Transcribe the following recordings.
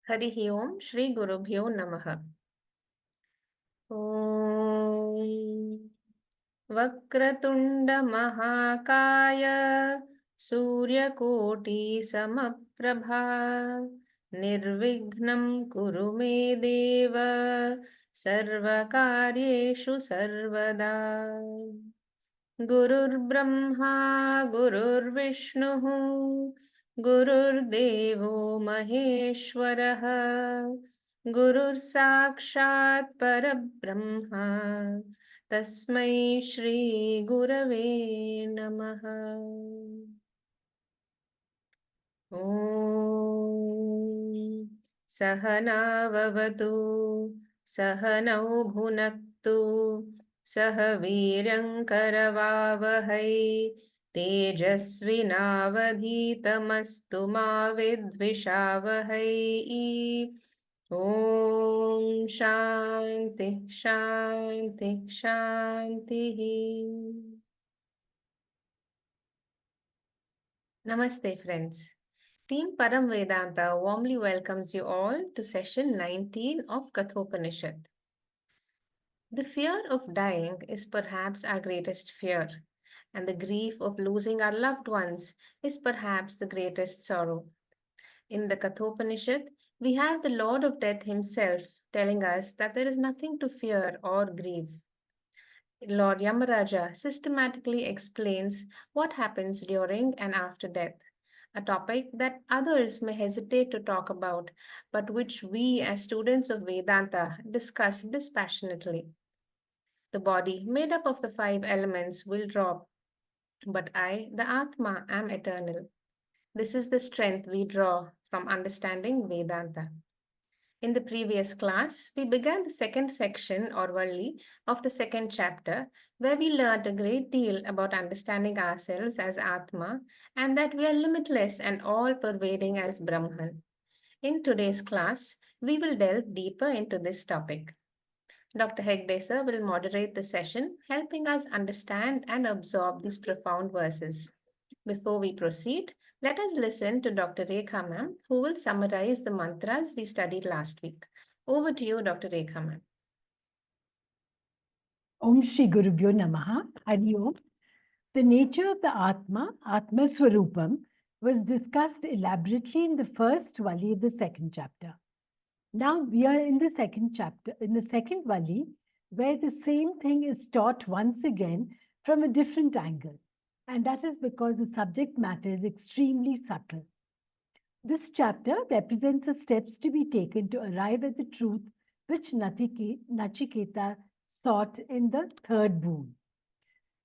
हरिः ओं श्री गुरुभ्यो नमः। ॐ वक्रतुण्ड महाकाय सूर्यकोटि समप्रभा निर्विघ्नं कुरु मे देव सर्वकार्येषु सर्वदा। गुरुर्ब्रह्मा गुरुर्विष्णुः गुरुर्देवो महेश्वरः गुरुः साक्षात् परब्रह्मा तस्मै श्री गुरवे नमः। ॐ सहनाववतु सहनौ भुनक्तु सह वीर्यङ्करवावहै तेजस्विनावधीतमस्तु मा विद्विषावहै। ॐ शान्ति शान्ति शान्तिः। Namaste friends. Team Param Vedanta warmly welcomes you all to session 19 of Kathopanishad. The fear of dying is perhaps our greatest fear, and the grief of losing our loved ones is perhaps the greatest sorrow. In the Kathopanishad, we have the Lord of Death himself telling us that there is nothing to fear or grieve. Lord Yamaraja systematically explains what happens during and after death, a topic that others may hesitate to talk about, but which we as students of Vedanta discuss dispassionately. The body, made up of the five elements, will drop, but I, the Atma, am eternal. This is the strength we draw from understanding Vedanta. In the previous class, we began the second section or Valli of the second chapter, where we learned a great deal about understanding ourselves as Atma and that we are limitless and all-pervading as Brahman. In today's class, we will delve deeper into this topic. Dr. Hegde sir will moderate the session, helping us understand and absorb these profound verses. Before we proceed, let us listen to Dr. Rekha ma'am, who will summarize the mantras we studied last week. Over to you, Dr. Rekha ma'am. Om Shri Gurubhyo Namaha. Hari Om. The nature of the Atma, Atma Swarupam, was discussed elaborately in the first Valli of the second chapter. Now we are in the second chapter, in the second Valli, where the same thing is taught once again from a different angle. And that is because the subject matter is extremely subtle. This chapter represents the steps to be taken to arrive at the truth which Nachiketa sought in the third boon.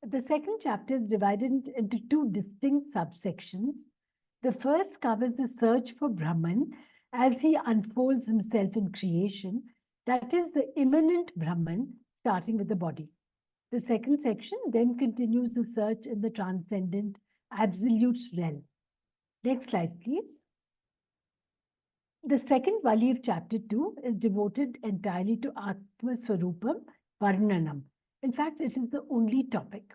The second chapter is divided into two distinct subsections. The first covers the search for Brahman as he unfolds himself in creation, that is, the immanent Brahman, starting with the body. The second section then continues the search in the transcendent absolute realm. Next slide, please. The second Valli of chapter 2 is devoted entirely to Atma Swarupam Varnanam. In fact, it is the only topic.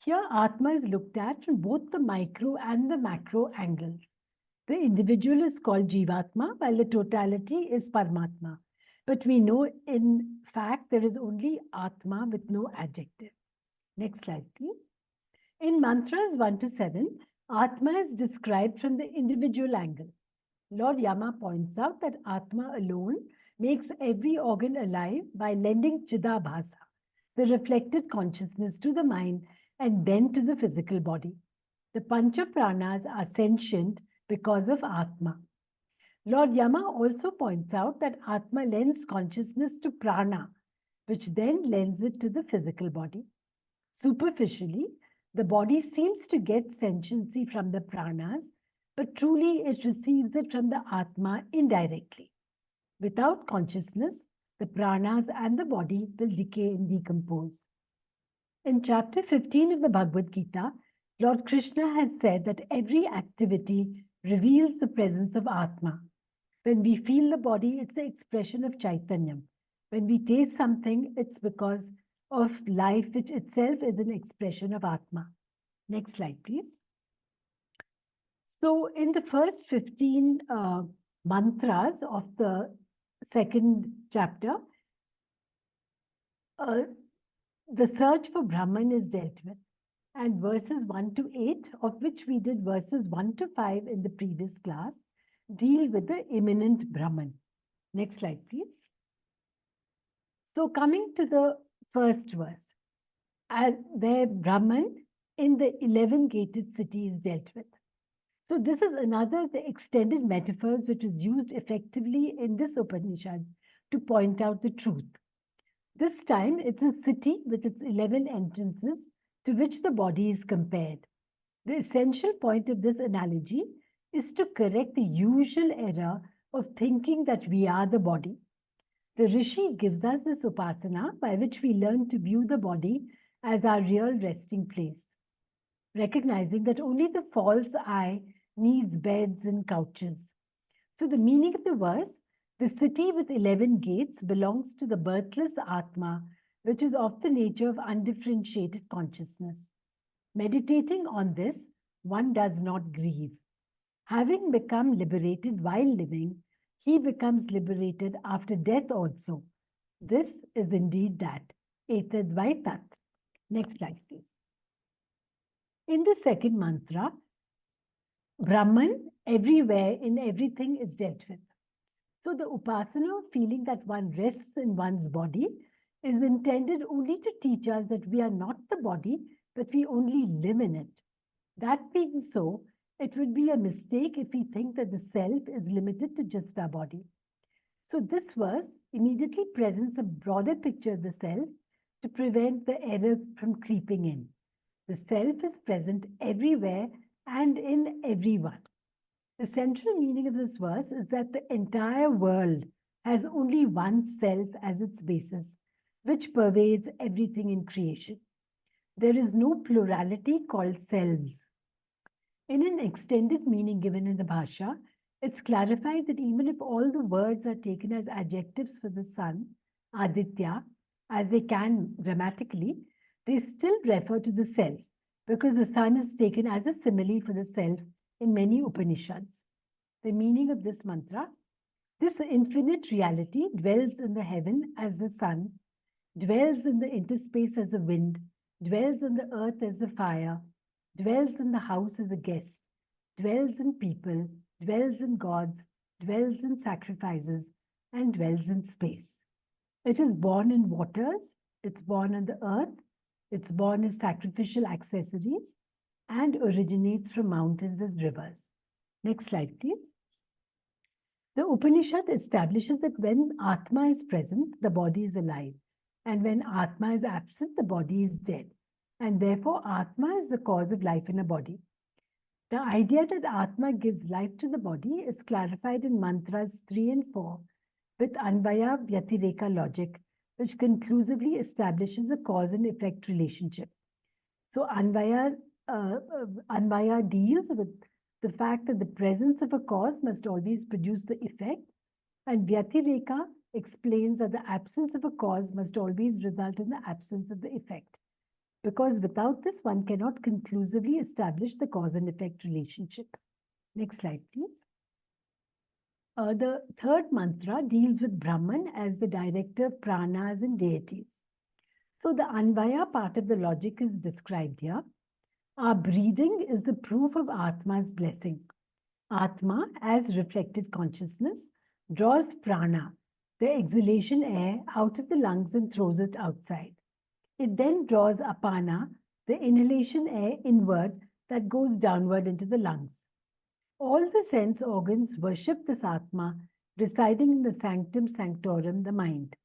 Here, Atma is looked at from both the micro and the macro angles. The individual is called Jivatma, while the totality is Paramatma. But we know, in fact, there is only Atma with no adjective. Next slide, please. In mantras 1 to 7, Atma is described from the individual angle. Lord Yama points out that Atma alone makes every organ alive by lending Chidabhasa, the reflected consciousness, to the mind and then to the physical body. The Pancha Pranas are sentient because of Atma. Lord Yama also points out that Atma lends consciousness to Prana, which then lends it to the physical body. Superficially, the body seems to get sentiency from the Pranas, but truly it receives it from the Atma indirectly. Without consciousness, the Pranas and the body will decay and decompose. In chapter 15 of the Bhagavad Gita, Lord Krishna has said that every activity reveals the presence of Atma. When we feel the body, it's the expression of Chaitanyam. When we taste something, it's because of life, which itself is an expression of Atma. Next slide, please. So in the first 15 mantras of the second chapter, uh, the search for Brahman is dealt with. And verses 1 to 8, of which we did verses 1 to 5 in the previous class, deal with the imminent Brahman. Next slide, please. So, coming to the first verse, where Brahman in the 11 gated city is dealt with. So, this is another of the extended metaphors which is used effectively in this Upanishad to point out the truth. This time, it's a city with its 11 entrances to which the body is compared. The essential point of this analogy is to correct the usual error of thinking that we are the body. The Rishi gives us this upasana by which we learn to view the body as our real resting place, recognizing that only the false I needs beds and couches. So, the meaning of the verse, the city with 11 gates belongs to the birthless Atma, which is of the nature of undifferentiated consciousness. Meditating on this, one does not grieve. Having become liberated while living, he becomes liberated after death also. This is indeed that. Etad Vaitat. Next slide, please. In the second mantra, Brahman everywhere in everything is dealt with. So the upasana of feeling that one rests in one's body is intended only to teach us that we are not the body, but we only live in it. That being so, it would be a mistake if we think that the self is limited to just our body. So this verse immediately presents a broader picture of the self to prevent the error from creeping in. The self is present everywhere and in everyone. The central meaning of this verse is that the entire world has only one self as its basis, which pervades everything in creation. There is no plurality called selves. In an extended meaning given in the Bhasha, it's clarified that even if all the words are taken as adjectives for the sun, Aditya, as they can grammatically, they still refer to the self, because the sun is taken as a simile for the self in many Upanishads. The meaning of this mantra, this infinite reality dwells in the heaven as the sun, dwells in the interspace as a wind, dwells on the earth as a fire, dwells in the house as a guest, dwells in people, dwells in gods, dwells in sacrifices, and dwells in space. It is born in waters, it's born on the earth, it's born as sacrificial accessories, and originates from mountains as rivers. Next slide, please. The Upanishad establishes that when Atma is present, the body is alive. And when Atma is absent, the body is dead. And therefore, Atma is the cause of life in a body. The idea that Atma gives life to the body is clarified in mantras 3 and 4 with Anvaya Vyatireka logic, which conclusively establishes a cause and effect relationship. So Anvaya deals with the fact that the presence of a cause must always produce the effect, and Vyatireka explains that the absence of a cause must always result in the absence of the effect. Because without this, one cannot conclusively establish the cause and effect relationship. Next slide, please. The third mantra deals with Brahman as the director of pranas and deities. So the Anvaya part of the logic is described here. Our breathing is the proof of Atma's blessing. Atma, as reflected consciousness, draws prana, the exhalation air, out of the lungs and throws it outside. It then draws apana, the inhalation air, inward that goes downward into the lungs. All the sense organs worship this Atma, residing in the sanctum sanctorum, the mind.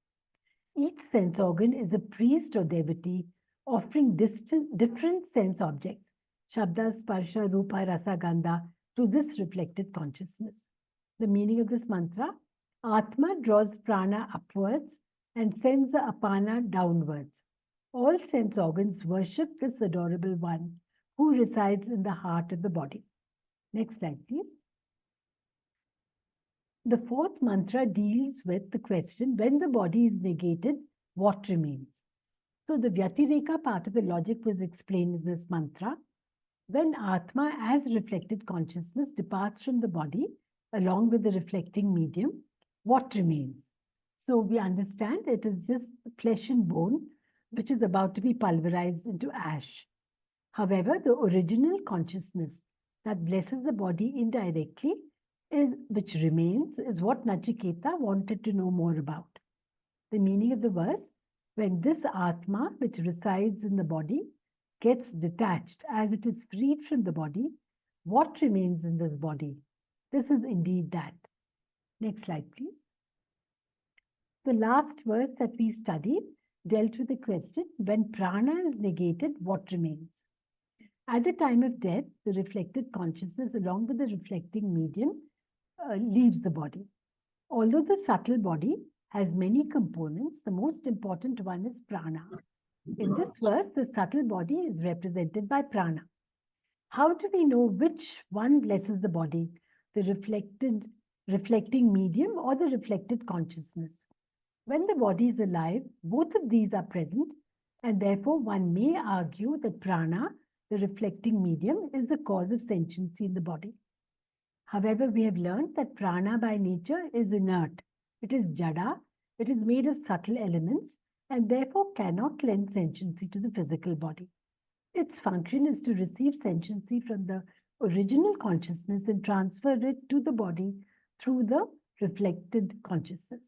Each sense organ is a priest or devotee offering different sense objects, Shabda, Sparsha, Rupa, Rasa, Gandha, to this reflected consciousness. The meaning of this mantra, Atma draws prana upwards and sends the apana downwards. All sense organs worship this adorable one who resides in the heart of the body. Next slide, please. The fourth mantra deals with the question, when the body is negated, what remains? So the Vyatireka part of the logic was explained in this mantra. When Atma, as reflected consciousness, departs from the body, along with the reflecting medium, what remains? So we understand it is just flesh and bone, which is about to be pulverized into ash. However, the original consciousness that blesses the body indirectly which remains, is what Nachiketa wanted to know more about. The meaning of the verse, when this Atma, which resides in the body, gets detached as it is freed from the body, what remains in this body? This is indeed that. Next slide, please. The last verse that we studied dealt with the question, when prana is negated, what remains? At the time of death, the reflected consciousness, along with the reflecting medium, leaves the body. Although the subtle body has many components, the most important one is prana. In this verse, the subtle body is represented by prana. How do we know which one blesses the body, the reflecting medium or the reflected consciousness? When the body is alive, both of these are present, and therefore one may argue that prana, the reflecting medium, is the cause of sentiency in the body. However, we have learned that prana by nature is inert. It is jada, it is made of subtle elements, and therefore cannot lend sentiency to the physical body. Its function is to receive sentiency from the original consciousness and transfer it to the body through the reflected consciousness.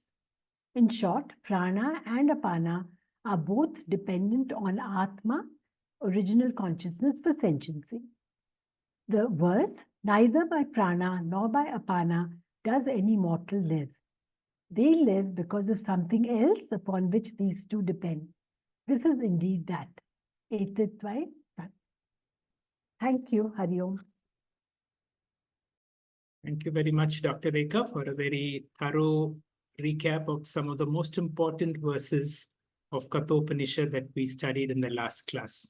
In short, prana and apana are both dependent on Atma, original consciousness, for sentiency. The verse, neither by prana nor by apana does any mortal live. They live because of something else upon which these two depend. This is indeed that. Etitvai. Thank you, Hari Om. Thank you very much, Dr. Rekha, for a very thorough recap of some of the most important verses of Kathopanishad that we studied in the last class.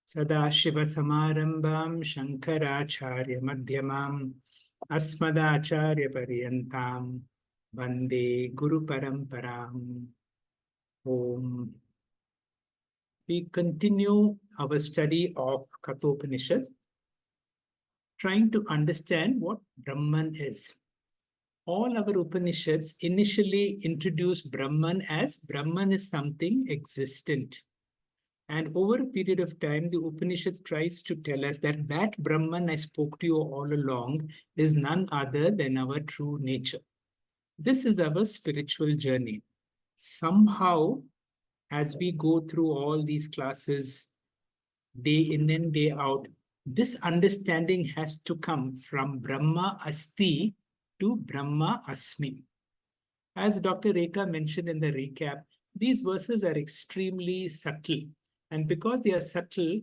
Sadashiva Samarambam Shankaracharya Madhyamam Asmadacharya Paryantam Vande Guru Paramparam. Om. We continue our study of Kathopanishad, trying to understand what Brahman is. All our Upanishads initially introduce Brahman as Brahman is something existent. And over a period of time, the Upanishad tries to tell us that that Brahman I spoke to you all along is none other than our true nature. This is our spiritual journey. Somehow, as we go through all these classes, day in and day out, this understanding has to come from Brahma Asti to Brahma Asmi. As Dr. Rekha mentioned in the recap, these verses are extremely subtle. And because they are subtle,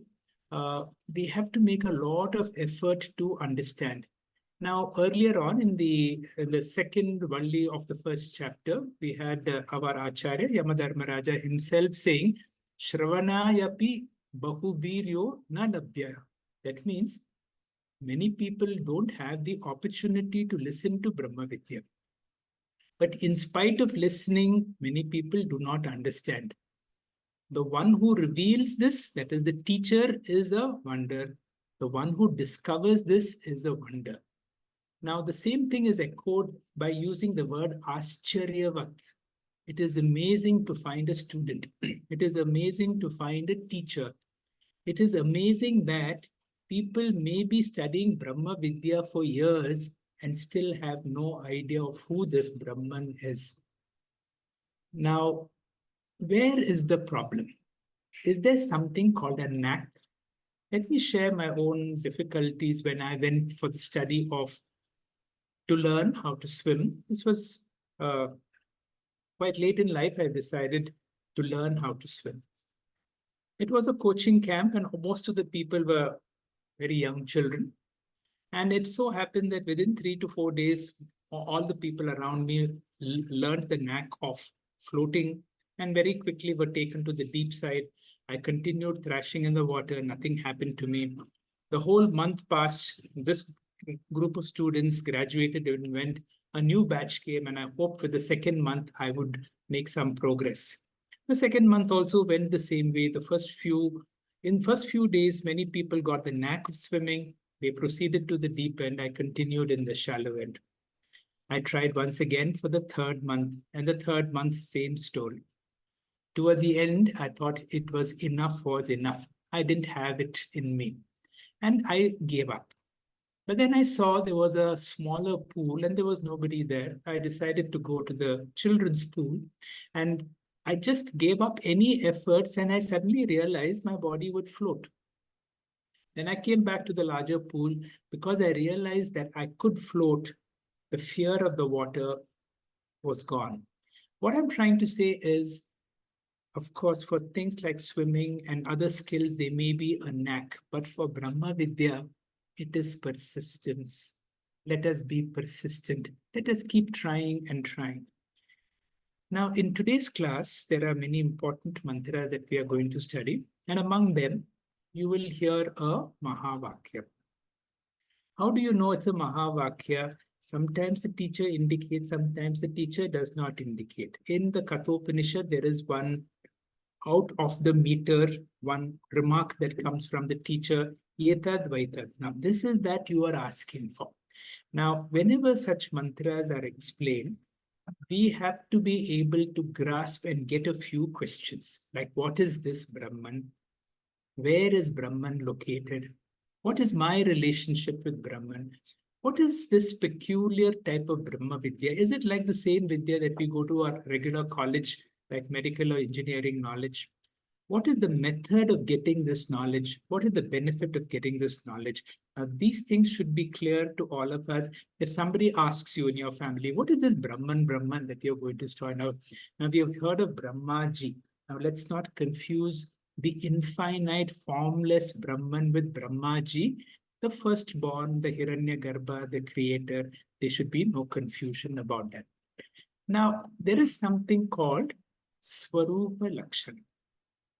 we have to make a lot of effort to understand. Now, earlier on in the second Valli of the first chapter, we had our Acharya, Yamadharmaraja himself saying, Shravanayapi Bahubiryo na labhyaya. That means many people don't have the opportunity to listen to Brahma Vidya. But in spite of listening, many people do not understand. The one who reveals this, that is the teacher, is a wonder. The one who discovers this is a wonder. Now, the same thing is echoed by using the word ascharyavat. It is amazing to find a student. It is amazing to find a teacher. It is amazing that people may be studying Brahma Vidya for years and still have no idea of who this Brahman is. Now, where is the problem? Is there something called a knack? Let me share my own difficulties when I went for the study of to learn how to swim. This was quite late in life. I decided to learn how to swim. It was a coaching camp, and most of the people were very young children. And it so happened that within 3 to 4 days, all the people around me learned the knack of floating and very quickly were taken to the deep side. I continued thrashing in the water. Nothing happened to me. The whole month passed. This group of students graduated and went. A new batch came, and I hoped with the second month I would make some progress. The second month also went the same way. In first few days, many people got the knack of swimming. They proceeded to the deep end. I continued in the shallow end. I tried once again for the third month, and the third month, same story. Toward the end, I thought it was enough. I didn't have it in me, and I gave up. But then I saw there was a smaller pool and there was nobody there. I decided to go to the children's pool, and I just gave up any efforts, and I suddenly realized my body would float. Then I came back to the larger pool because I realized that I could float. The fear of the water was gone. What I'm trying to say is, of course, for things like swimming and other skills, they may be a knack, but for Brahma Vidya, it is persistence. Let us be persistent. Let us keep trying and trying. Now, in today's class, there are many important mantras that we are going to study, and among them, you will hear a Mahavakya. How do you know it's a Mahavakya? Sometimes the teacher indicates, sometimes the teacher does not indicate. In the Kathopanishad, there is one out of the meter, one remark that comes from the teacher, Yetad Vaitad. Now, this is that you are asking for. Now, whenever such mantras are explained, we have to be able to grasp and get a few questions like, what is this Brahman? Where is Brahman located? What is my relationship with Brahman? What is this peculiar type of Brahma Vidya? Is it like the same Vidya that we go to our regular college, like medical or engineering knowledge? What is the method of getting this knowledge? What is the benefit of getting this knowledge? These things should be clear to all of us. If somebody asks you in your family, what is this Brahman that you're going to start out? Now, we have heard of Brahmaji. Now, let's not confuse the infinite, formless Brahman with Brahmaji, the firstborn, the Hiranyagarbha, the creator. There should be no confusion about that. Now, there is something called Swarupa Lakshana.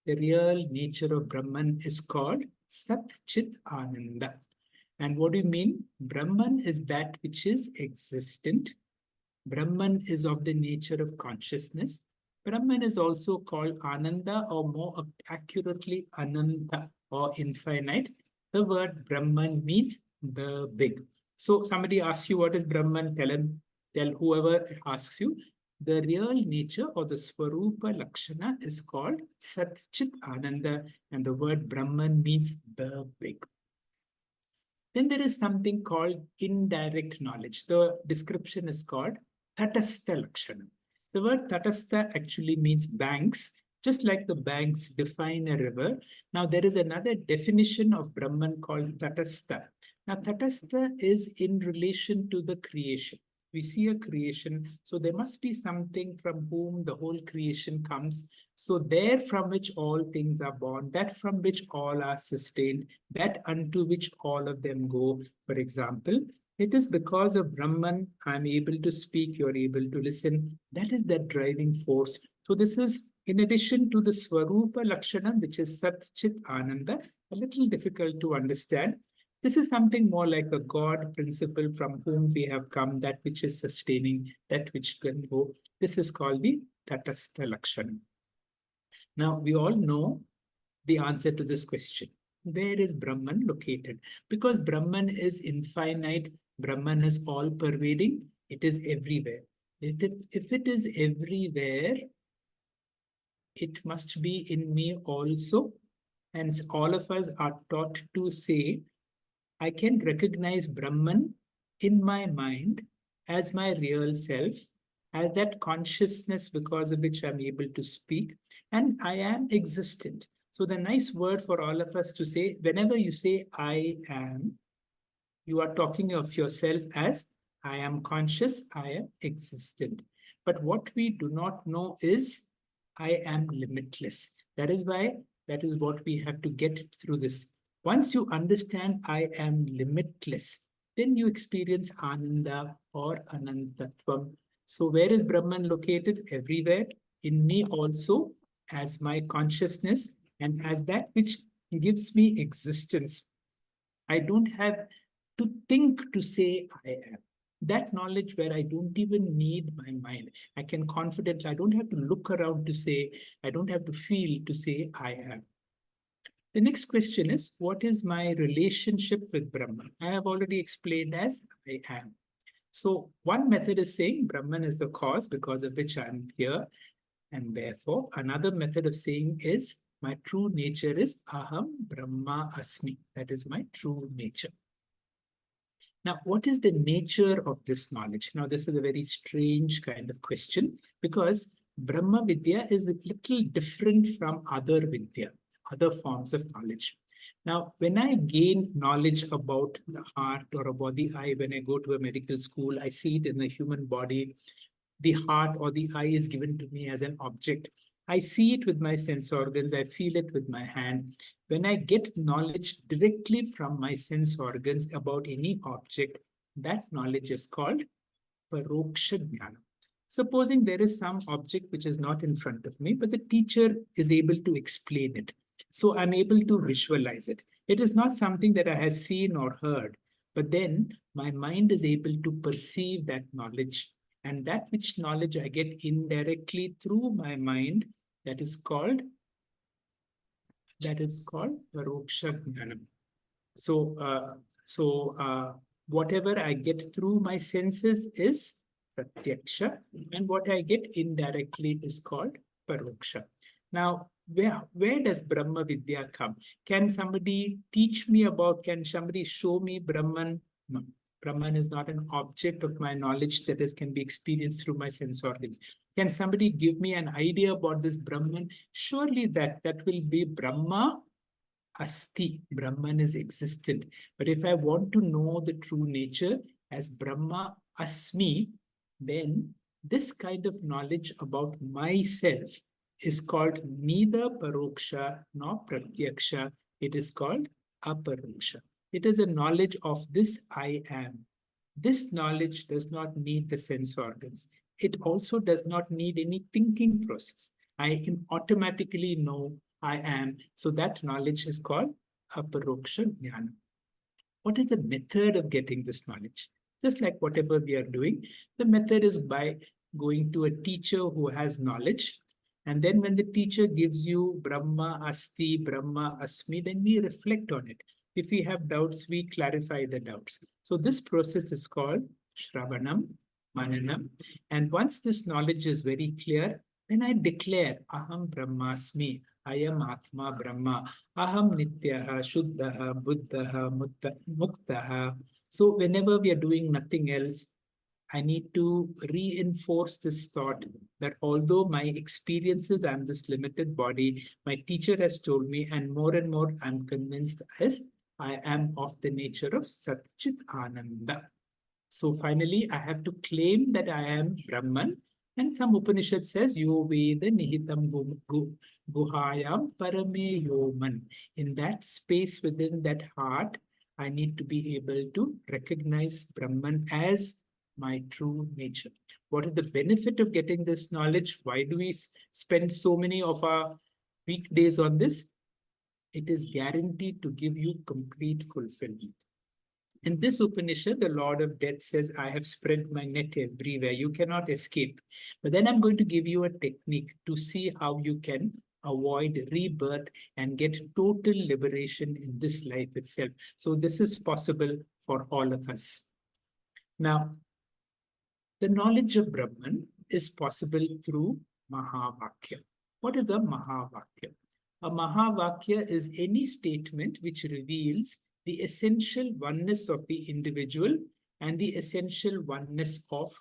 The real nature of Brahman is called Sat Chit Ananda. And what do you mean? Brahman is that which is existent. Brahman is of the nature of consciousness. Brahman is also called Ananda, or more accurately, Ananta, or infinite. The word Brahman means the big. So somebody asks you what is Brahman, tell whoever asks you, the real nature or the Swarupa Lakshana is called Sat Chit Ananda, and the word Brahman means the big. Then there is something called indirect knowledge. The description is called Tatastha Lakshana. The word Tatastha actually means banks, just like the banks define a river. Now, there is another definition of Brahman called Tatastha. Now, Tatastha is in relation to the creation. We see a creation, so there must be something from whom the whole creation comes. So there from which all things are born, that from which all are sustained, that unto which all of them go. For example, it is because of Brahman I'm able to speak, you're able to listen. That is that driving force. So this is in addition to the Swarupa Lakshana, which is Sat Chit Ananda, a little difficult to understand. This is something more like a God principle from whom we have come, that which is sustaining, that which can go. This is called the Tatastha Lakshana. Now, we all know the answer to this question. Where is Brahman located? Because Brahman is infinite, Brahman is all pervading, it is everywhere. If it is everywhere, it must be in me also. And all of us are taught to say, I can recognize Brahman in my mind as my real self, as that consciousness because of which I'm able to speak, and I am existent. So, the nice word for all of us to say, whenever you say I am, you are talking of yourself as I am conscious, I am existent. But what we do not know is I am limitless. That is why, that is what we have to get through this. Once you understand I am limitless, then you experience Ananda or Anantatvam. So, where is Brahman located? Everywhere. In me also, as my consciousness and as that which gives me existence. I don't have to think to say I am. That knowledge where I don't even need my mind. I can confidently, I don't have to look around to say, I don't have to feel to say I am. The next question is, what is my relationship with Brahman? I have already explained as I am. So one method is saying Brahman is the cause because of which I'm here. And therefore, another method of saying is my true nature is Aham Brahma Asmi. That is my true nature. Now, what is the nature of this knowledge? Now, this is a very strange kind of question because Brahma Vidya is a little different from other Vidya, other forms of knowledge. Now, when I gain knowledge about the heart or about the eye, when I go to a medical school, I see it in the human body. The heart or the eye is given to me as an object. I see it with my sense organs, I feel it with my hand. When I get knowledge directly from my sense organs about any object, that knowledge is called Paroksha Jnana. Supposing there is some object which is not in front of me, but the teacher is able to explain it. So I'm able to visualize it. It is not something that I have seen or heard, but then my mind is able to perceive that knowledge. And that which knowledge I get indirectly through my mind, that is called Paroksha Jnana. So, whatever I get through my senses is pratyaksha, and what I get indirectly is called paroksha. Now, where does Brahma Vidya come? Can somebody teach me about, can somebody show me Brahman? No. Brahman is not an object of my knowledge that is can be experienced through my sense organs. Can somebody give me an idea about this Brahman? Surely that will be Brahma Asti, Brahman is existent. But if I want to know the true nature as Brahma Asmi, then this kind of knowledge about myself is called neither Paroksha nor Pratyaksha. It is called Aparoksha. It is a knowledge of this I am. This knowledge does not need the sense organs. It also does not need any thinking process. I automatically know I am. So that knowledge is called Aparoksha Jnana. What is the method of getting this knowledge? Just like whatever we are doing, the method is by going to a teacher who has knowledge. And then when the teacher gives you Brahma Asti, Brahma Asmi, then we reflect on it. If we have doubts, we clarify the doubts. So this process is called Shravanam, Mananam. And once this knowledge is very clear, then I declare Aham Brahmasmi, I am Atma Brahma, Aham Nityaha, Shuddhaha, Buddhaha, Muktaha. So whenever we are doing nothing else, I need to reinforce this thought that although my experiences, I'm this limited body, my teacher has told me, and more I'm convinced as I am of the nature of Satchit Ananda. So finally, I have to claim that I am Brahman. And some Upanishad says, Yo Veda Nihitam Guhayam Parame Yoman. In that space within that heart, I need to be able to recognize Brahman as my true nature. What is the benefit of getting this knowledge? Why do we spend so many of our weekdays on this? It is guaranteed to give you complete fulfillment. In this Upanishad, the Lord of Death says, I have spread my net everywhere. You cannot escape. But then I'm going to give you a technique to see how you can avoid rebirth and get total liberation in this life itself. So this is possible for all of us. Now, the knowledge of Brahman is possible through Mahavakya. What is a Mahavakya? A Mahavakya is any statement which reveals the essential oneness of the individual and the essential oneness of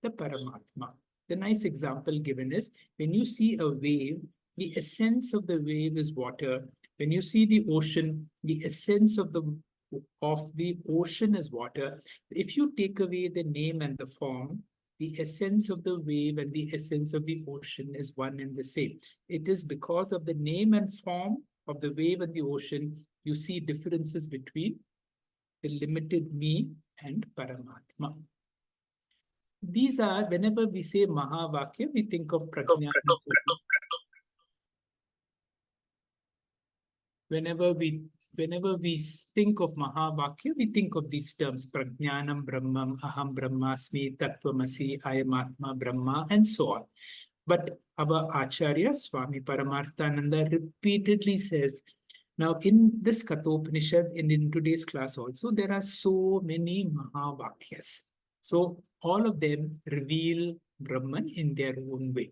the Paramatma. The nice example given is when you see a wave, the essence of the wave is water. When you see the ocean, the essence of the ocean is water. If you take away the name and the form, the essence of the wave and the essence of the ocean is one and the same. It is because of the name and form of the wave and the ocean, you see differences between the limited me and Paramatma. These are, whenever we say Mahavakya, we think of Prajna. Whenever we think of Mahavakya, we think of these terms, Prajnanam Brahmam, Aham Brahmasmi, Tattvamasi, Ayamatma Brahma, and so on. But our Acharya, Swami Paramarthananda, repeatedly says Now, in this Kathopanishad, and in today's class also, there are so many Mahavakyas. So, all of them reveal Brahman in their own way.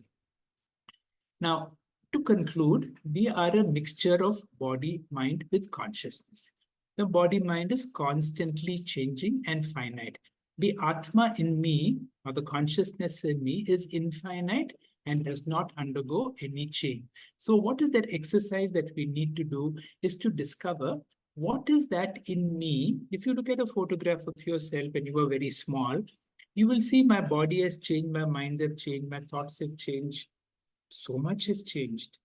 Now, to conclude, we are a mixture of body, mind with consciousness. The body mind is constantly changing and finite. The Atma in me, or the consciousness in me, is infinite and does not undergo any change. So, what is that exercise that we need to do is to discover what is that in me. If you look at a photograph of yourself when you were very small, you will see my body has changed, my minds have changed, my thoughts have changed. So much has changed.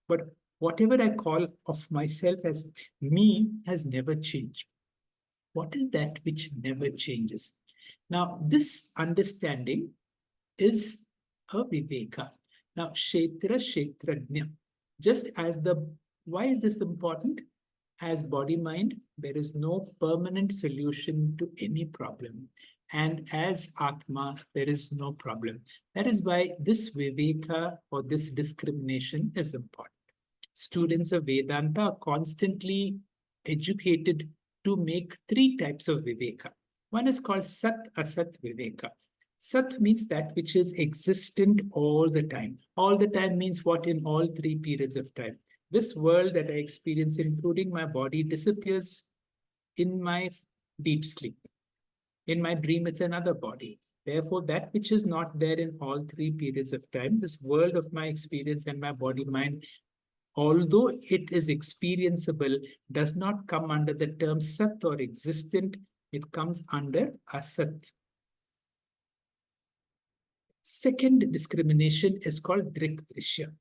But whatever I call of myself as me has never changed. What is that which never changes? Now, this understanding is a viveka. Now, Kshetra, Kshetrajna. Just as why is this important? As body mind, there is no permanent solution to any problem. And as Atma, there is no problem. That is why this Viveka or this discrimination is important. Students of Vedanta are constantly educated to make three types of Viveka. One is called Sat Asat Viveka. Sat means that which is existent all the time. All the time means what? In all three periods of time. This world that I experience, including my body, disappears in my deep sleep. In my dream, it's another body. Therefore, that which is not there in all three periods of time, this world of my experience and my body mind, although it is experienceable, does not come under the term Sat or existent. It comes under Asat. Second discrimination is called Drik Drishya.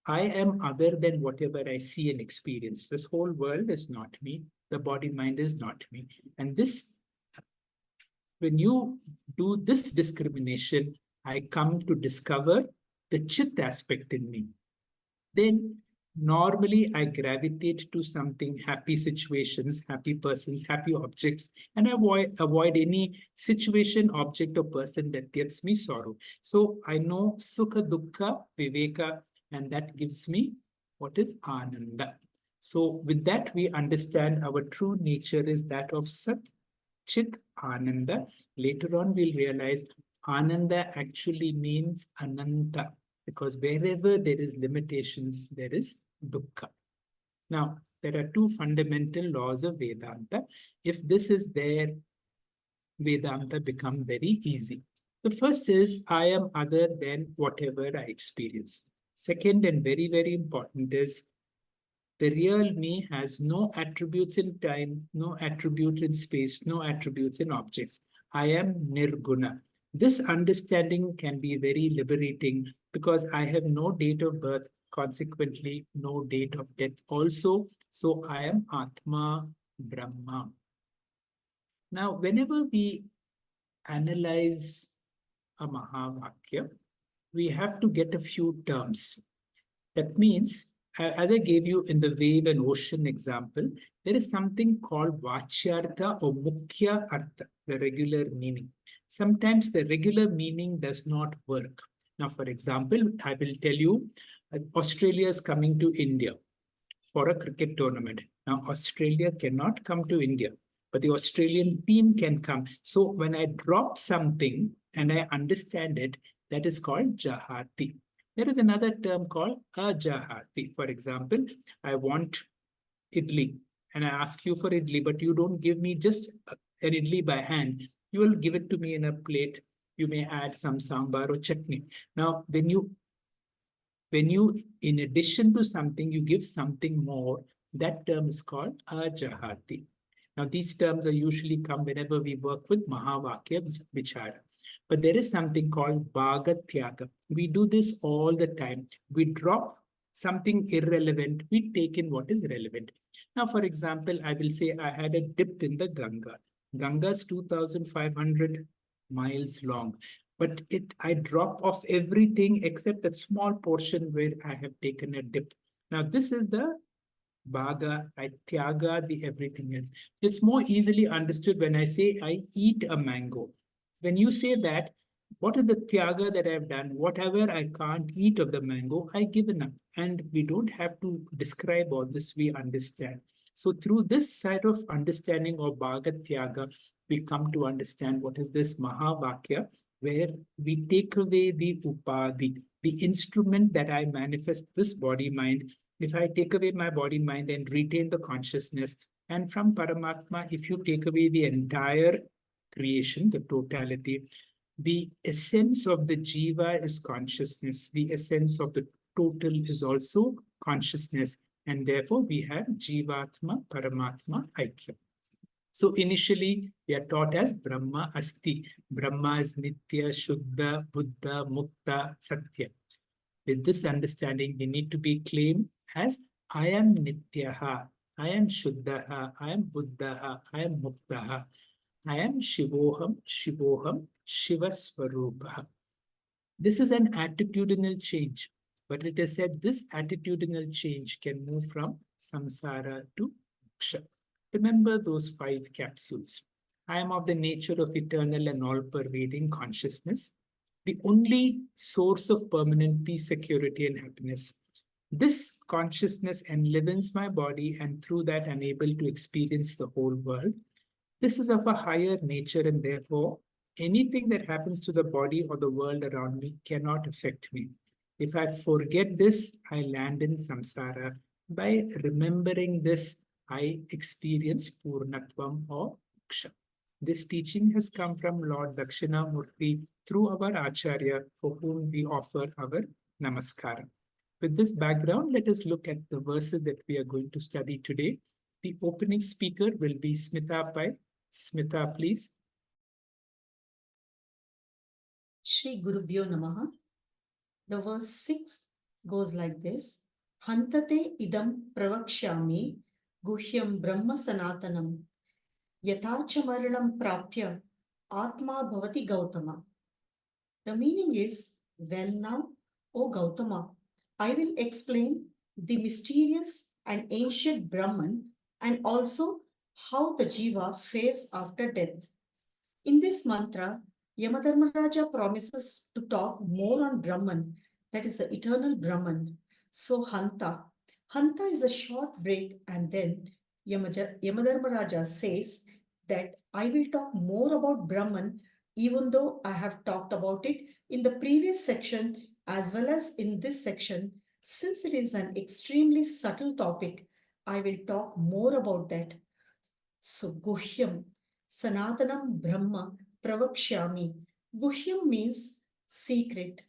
I am other than whatever I see and experience. This whole world is not me. The body mind is not me. And this, when you do this discrimination, I come to discover the Chit aspect in me. Then normally I gravitate to something, happy situations, happy persons, happy objects, and I avoid any situation, object, or person that gives me sorrow. So I know Sukha, Dukkha, Viveka, and that gives me what is Ananda. So with that, we understand our true nature is that of Sat, Chit, Ananda. Later on, we'll realize Ananda actually means Ananta, because wherever there is limitations, there is dukkha. Now, there are two fundamental laws of Vedanta. If this is there, Vedanta become very easy. The first is, I am other than whatever I experience. Second, and very, very important, is the real me has no attributes in time, no attribute in space, no attributes in objects. I am nirguna. This understanding can be very liberating because I have no date of birth, consequently, no date of death also. So I am Atma Brahma. Now, whenever we analyze a Mahavakya, we have to get a few terms. That means, as I gave you in the wave and ocean example, there is something called Vachyartha or Mukhya Artha, the regular meaning. Sometimes the regular meaning does not work. Now, for example, I will tell you, Australia is coming to India for a cricket tournament. Now, Australia cannot come to India, but the Australian team can come. So when I drop something and I understand it, that is called Jahati. There is another term called ajahati. For example, I want idli and I ask you for idli, but you don't give me just an idli by hand. You will give it to me in a plate. You may add some sambar or chutney. Now, when you, in addition to something, you give something more, that term is called ajahati. Now, these terms are usually come whenever we work with Mahavakya Vichara. But there is something called Bhagatyaga. We do this all the time. We drop something irrelevant, we take in what is relevant. Now, for example, I will say I had a dip in the Ganga. Ganga is 2,500 miles long, but I drop off everything except that small portion where I have taken a dip. Now, this is the Bhaga, I tyaga the everything else. It's more easily understood when I say I eat a mango. When you say that, What is the tyaga that I've done? Whatever I can't eat of the mango, I given up. And we don't have to describe all this, we understand. So through this side of understanding of Bhagat Tyaga, we come to understand what is this Mahavakya, where we take away the upadhi, the instrument that I manifest this body mind. If I take away my body mind and retain the consciousness, and from Paramatma, if you take away the entire creation, the totality, the essence of the jiva is consciousness. The essence of the total is also consciousness. And therefore, we have jivatma, paramatma, aikya. So initially, we are taught as Brahma Asti. Brahma is Nitya, Shuddha, Buddha, Mukta, Satya. With this understanding, we need to be claimed as I am Nityaha, I am Shuddhaha, I am Buddhaha, I am Muktaha, I am Shivoham, Shivoham, Shivaswarupaha. This is an attitudinal change, but it is said this attitudinal change can move from samsara to moksha. Remember those 5 capsules. I am of the nature of eternal and all pervading consciousness, the only source of permanent peace, security, and happiness. This consciousness enlivens my body, and through that, I'm able to experience the whole world. This is of a higher nature, and therefore, anything that happens to the body or the world around me cannot affect me. If I forget this, I land in samsara. By remembering this, I experience Purnatvam or Moksha. This teaching has come from Lord Dakshinamurti through our Acharya, for whom we offer our Namaskara. With this background, let us look at the verses that we are going to study today. The opening speaker will be Smita Pai. Smita, please. Shri Gurubhyo Namaha. The verse 6 goes like this. Hantate idam pravakshyami guhyam brahma sanatanam yathacha maranam prapya atma bhavati Gautama. The meaning is, well now, O Gautama, I will explain the mysterious and ancient Brahman and also how the jiva fares after death. In this mantra, Yamadharmaraja promises to talk more on Brahman, that is the eternal Brahman. So Hanta. Hanta is a short break, and then Yamadharmaraja says that I will talk more about Brahman, even though I have talked about it in the previous section as well as in this section. Since it is an extremely subtle topic, I will talk more about that. So Guhyam, Sanatanam Brahma Pravakshyami. Guhyam means secret.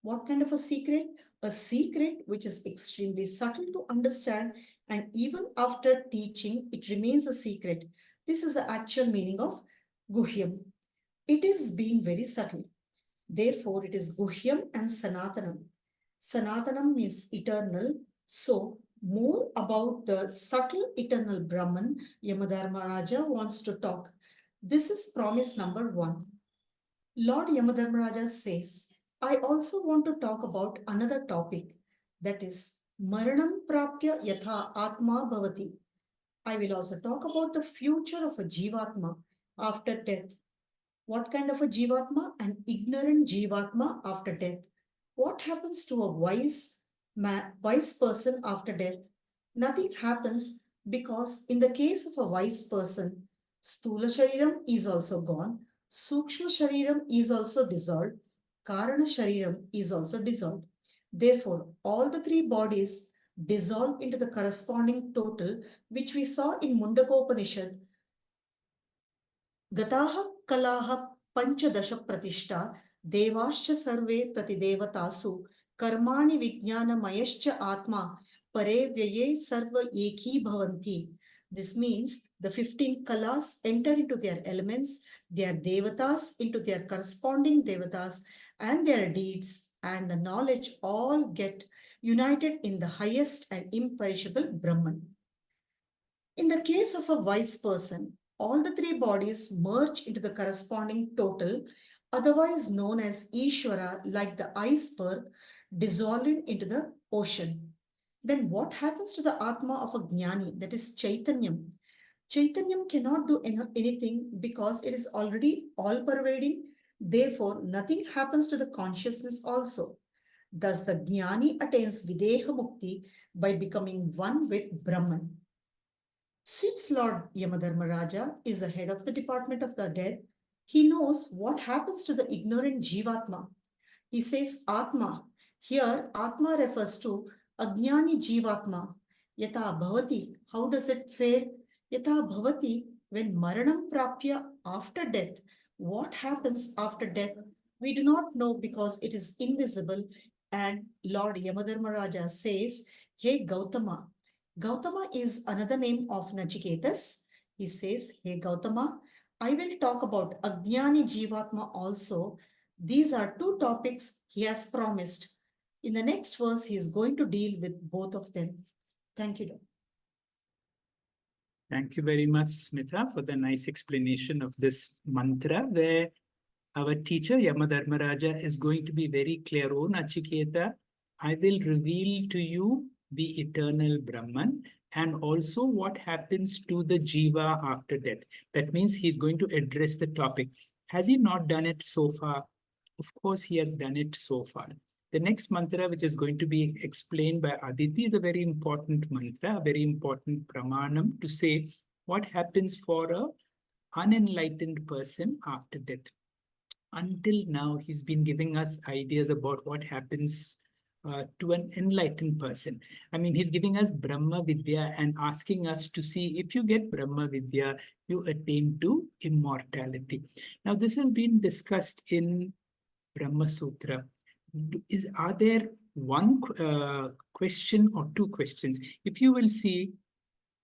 What kind of a secret? A secret which is extremely subtle to understand, and even after teaching, it remains a secret. This is the actual meaning of Guhyam. It is being very subtle. Therefore, it is Guhyam and Sanatanam. Sanatanam means eternal. So, more about the subtle eternal Brahman, Yamadharmaraja wants to talk. This is promise number 1. Lord Yamadharmaraja says, I also want to talk about another topic, that is Maranam Prapya Yatha Atma Bhavati. I will also talk about the future of a Jivatma after death. What kind of a Jivatma? An ignorant Jivatma after death. What happens to a wise person after death? Nothing happens, because in the case of a wise person, Stula Shariram is also gone, Sukshma Shariram is also dissolved, Karana Shariram is also dissolved. Therefore, all the 3 bodies dissolve into the corresponding total, which we saw in Mundakopanishad. Gataha Kalaha Panchadasha Pratishtha Devascha Sarve Pratidevatashu Karmani Vijnana Mayascha Atma Pare Vyaye Sarva Eki Bhavanti. This means the 15 kalas enter into their elements, their devatas into their corresponding devatas, and their deeds and the knowledge all get united in the highest and imperishable Brahman. In the case of a wise person, all the 3 bodies merge into the corresponding total, otherwise known as Ishvara, like the iceberg dissolving into the ocean. Then what happens to the Atma of a Jnani, that is Chaitanyam? Chaitanyam cannot do anything because it is already all pervading. Therefore, nothing happens to the consciousness also. Thus, the Jnani attains Videha Mukti by becoming one with Brahman. Since Lord Yamadharmaraja is the head of the Department of the Death, he knows what happens to the ignorant Jivatma. He says Atma. Here, Atma refers to Ajnani Jivatma. Yata Bhavati. How does it fare? Yata Bhavati, when Maranam Prapya, after death. What happens after death? We do not know because it is invisible. And Lord Yamadharmaraja says, Hey Gautama. Gautama is another name of Nachiketas. He says, Hey Gautama, I will talk about Ajnani Jivatma also. These are two topics he has promised. In the next verse, he is going to deal with both of them. Thank you, Doctor. Thank you very much, Smita, for the nice explanation of this mantra, where our teacher Yamadharmaraja is going to be very clear. Oh, Nachiketa, I will reveal to you the eternal Brahman and also what happens to the Jiva after death. That means he's going to address the topic. Has he not done it so far? Of course, he has done it so far. The next mantra, which is going to be explained by Aditi, is a very important mantra, a very important pramanam to say what happens for a unenlightened person after death. Until now, he's been giving us ideas about what happens to an enlightened person. I mean, he's giving us Brahma Vidya and asking us to see if you get Brahma Vidya, you attain to immortality. Now, this has been discussed in Brahma Sutra. Are there one question or two questions? If you will see,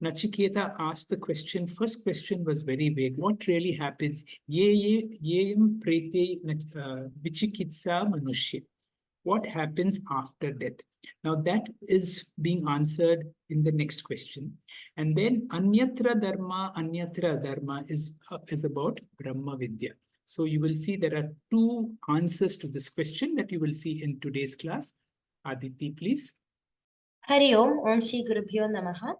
Nachiketa asked the question, first question was very vague. What really happens? Yem prete vichikitsa manushya. What happens after death? Now that is being answered in the next question. And then Anyatra Dharma is about Brahma Vidya. So you will see there are two answers to this question that you will see in today's class. Aditi, please. Hari Om Shri Gurubhyo Namaha.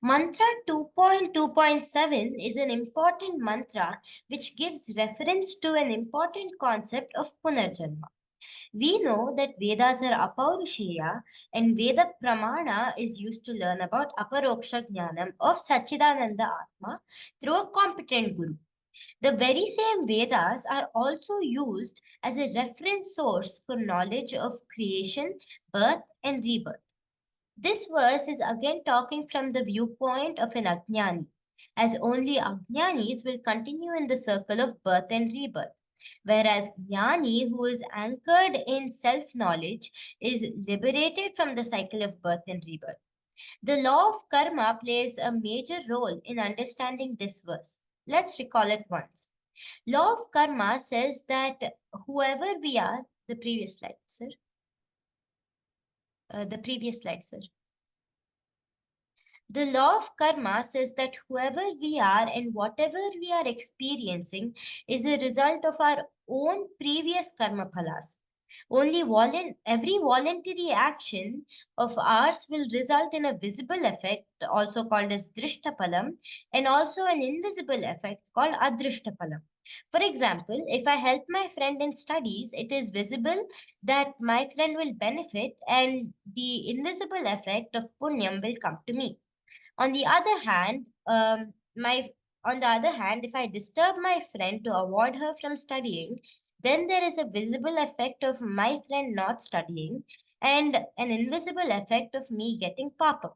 Mantra 2.2.7 is an important mantra which gives reference to an important concept of Punarjanma. We know that Vedas are Aparusheya and Veda Pramana is used to learn about Aparoksha Jnanam of Sachidananda Atma through a competent Guru. The very same Vedas are also used as a reference source for knowledge of creation, birth, and rebirth. This verse is again talking from the viewpoint of an Ajnani, as only Ajnanis will continue in the circle of birth and rebirth, whereas Jnani, who is anchored in self knowledge, is liberated from the cycle of birth and rebirth. The law of karma plays a major role in understanding this verse. Let's recall it once. Law of karma says that whoever we are, the previous slide, sir. The law of karma says that whoever we are and whatever we are experiencing is a result of our own previous karma phalas. Only every voluntary action of ours will result in a visible effect, also called as drishtapalam, and also an invisible effect called adrishtapalam. For example, if I help my friend in studies, it is visible that my friend will benefit and the invisible effect of punyam will come to me. On the other hand, if I disturb my friend to avoid her from studying, then there is a visible effect of my friend not studying and an invisible effect of me getting papam.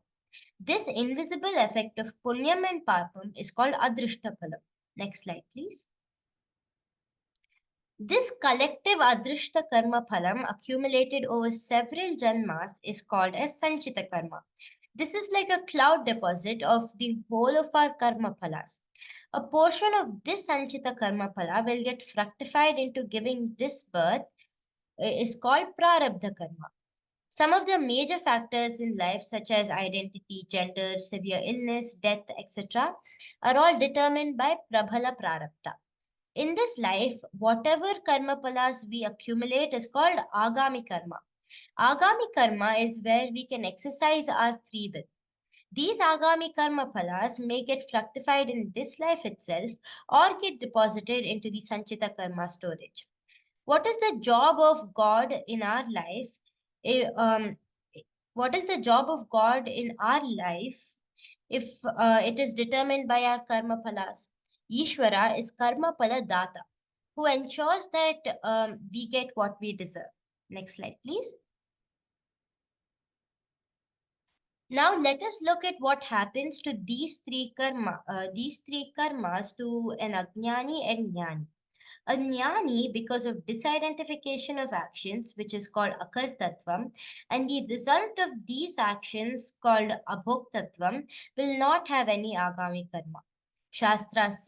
This invisible effect of punyam and papam is called adrishtaphalam. Next slide, please. This collective adrishta karma phalam accumulated over several janmas is called as sanchita karma. This is like a cloud deposit of the whole of our karma phalas. A portion of this sanchita karma phala will get fructified into giving this birth is called prarabdha karma. Some of the major factors in life, such as identity, gender, severe illness, death, etc., are all determined by prabhala prarabdha. In this life, whatever karma palas we accumulate is called agami karma. Agami karma is where we can exercise our free will. These agami karma palas may get fructified in this life itself or get deposited into the sanchita karma storage. What is the job of God in our life? Eh, um, what is the job of God in our life if it is determined by our karma phalas? Ishvara is karma phala data, who ensures that we get what we deserve. Next slide, please. Now let us look at what happens to these three karmas to an ajnani and jnani. A jnani, because of disidentification of actions, which is called akartatvam, and the result of these actions called abhoktatvam, will not have any agami karma. Shastras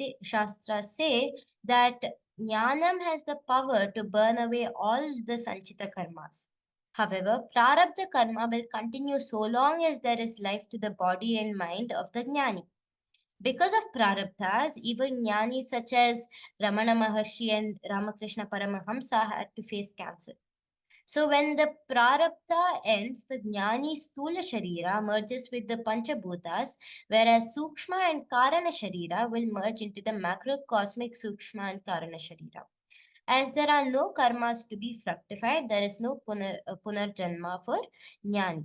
say that jnanam has the power to burn away all the sanchita karmas. However, prarabdha karma will continue so long as there is life to the body and mind of the jnani. Because of prarabdhas, even jnanis such as Ramana Maharshi and Ramakrishna Paramahamsa had to face cancer. So when the prarabdha ends, the jnani stula sharira merges with the panchabhutas, whereas sukshma and karana sharira will merge into the macrocosmic sukshma and karana sharira. As there are no karmas to be fructified, there is no punarjanma for jnani.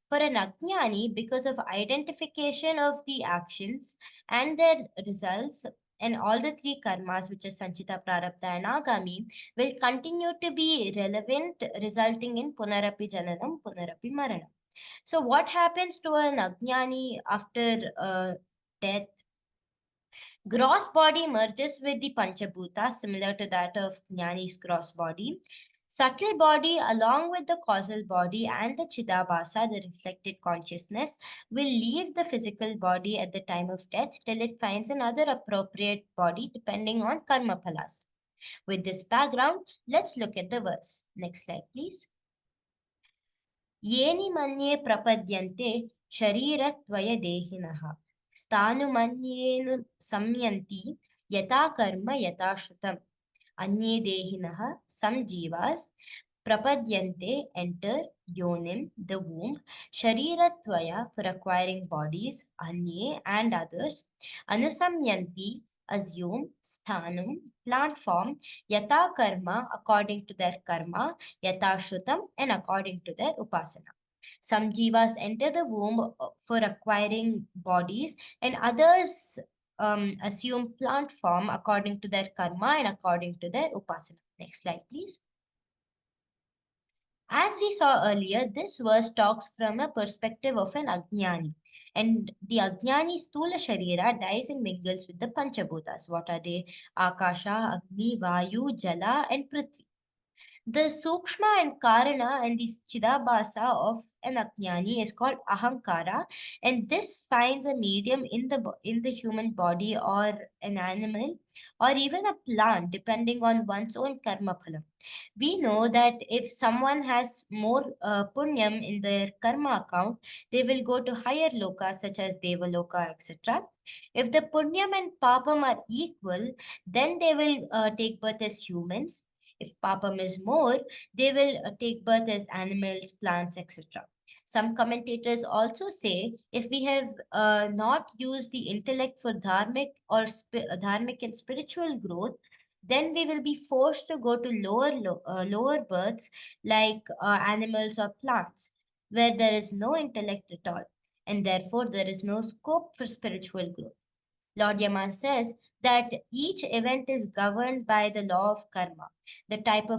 For an ajnani, because of identification of the actions and their results, and all the three karmas, which are Sanchita, Prarabdha, and Agami, will continue to be relevant, resulting in Punarapi Jananam, Punarapi Maranam. So, what happens to an ajnani after death? Gross body merges with the Panchabhuta, similar to that of Jnani's gross body. Subtle body, along with the causal body and the Chidabhasa, the reflected consciousness, will leave the physical body at the time of death till it finds another appropriate body depending on karma phalas. With this background, let's look at the verse. Next slide, please. Yeni manye prapadyante sharirattvaya dehinah स्थानुमन्येनु संयन्ति यथा कर्म यथा श्रुतम् अन्ये देहिनः some jivas prapadyante enter yonim the womb sharirattvaya for acquiring bodies anye and others anusamyanti assume sthanum plant form yata karma according to their karma yata shrutam and according to their upasana. Some jivas enter the womb for acquiring bodies, and others assume plant form according to their karma and according to their upasana. Next slide, please. As we saw earlier, this verse talks from a perspective of an ajnani. And the ajnani stula sharira dies and mingles with the panchabhutas. What are they? Akasha, Agni, Vayu, Jala, and Prithvi. The Sukshma and Karana and the Chidabhasa of an Ajnani is called Ahankara, and this finds a medium in the human body or an animal or even a plant depending on one's own karma phala. We know that if someone has more punyam in their karma account, they will go to higher lokas such as Devaloka, etc. If the punyam and papam are equal, then they will take birth as humans. If papam is more, they will take birth as animals, plants, etc. Some commentators also say if we have not used the intellect for dharmic and spiritual growth, then we will be forced to go to lower births like animals or plants, where there is no intellect at all, and therefore there is no scope for spiritual growth. Lord Yama says that each event is governed by the law of karma. The type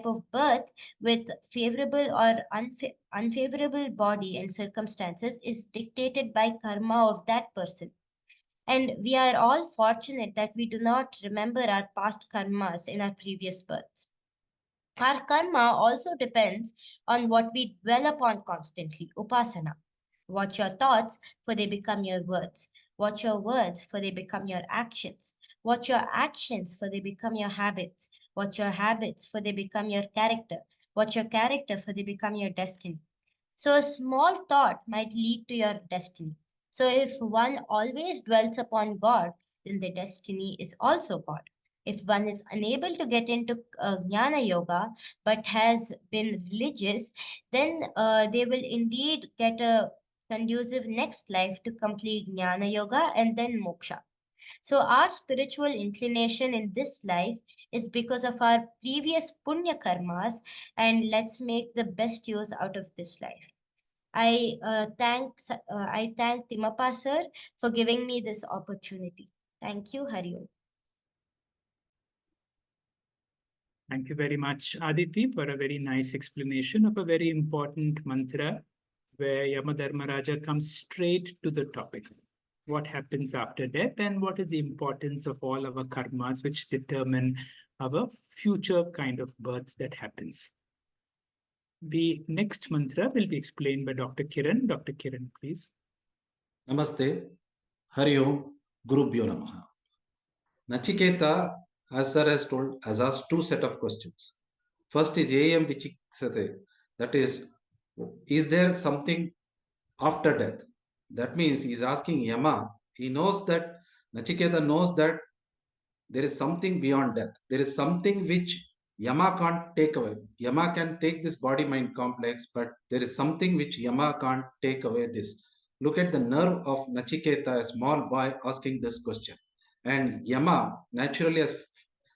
of birth with favorable or unfavorable body and circumstances is dictated by karma of that person. And we are all fortunate that we do not remember our past karmas in our previous births. Our karma also depends on what we dwell upon constantly, upasana. Watch your thoughts, for they become your words. Watch your words, for they become your actions. Watch your actions, for they become your habits. Watch your habits, for they become your character. Watch your character, for they become your destiny. So a small thought might lead to your destiny. So if one always dwells upon God, then the destiny is also God. If one is unable to get into jnana yoga but has been religious, then they will indeed get a conducive next life to complete jnana yoga and then moksha. So our spiritual inclination in this life is because of our previous punya karmas, and let's make the best use out of this life. I thank Timapa sir for giving me this opportunity. Thank you, Hari Om. Thank you very much, Aditi, for a very nice explanation of a very important mantra where Yamadharmaraja comes straight to the topic. What happens after death and what is the importance of all our karmas which determine our future kind of birth that happens. The next mantra will be explained by Dr. Kiran. Dr. Kiran, please. Namaste. Hari Om. Gurubhyo Namaha. Nachiketa, as sir has told, has asked two set of questions. First is Ayam Vichiksate. That is there something after death? That means he is asking Yama. He knows that, Nachiketa knows that there is something beyond death. There is something which Yama can't take away. Yama can take this body-mind complex, but there is something which Yama can't take away this. Look at the nerve of Nachiketa, a small boy asking this question. And Yama naturally has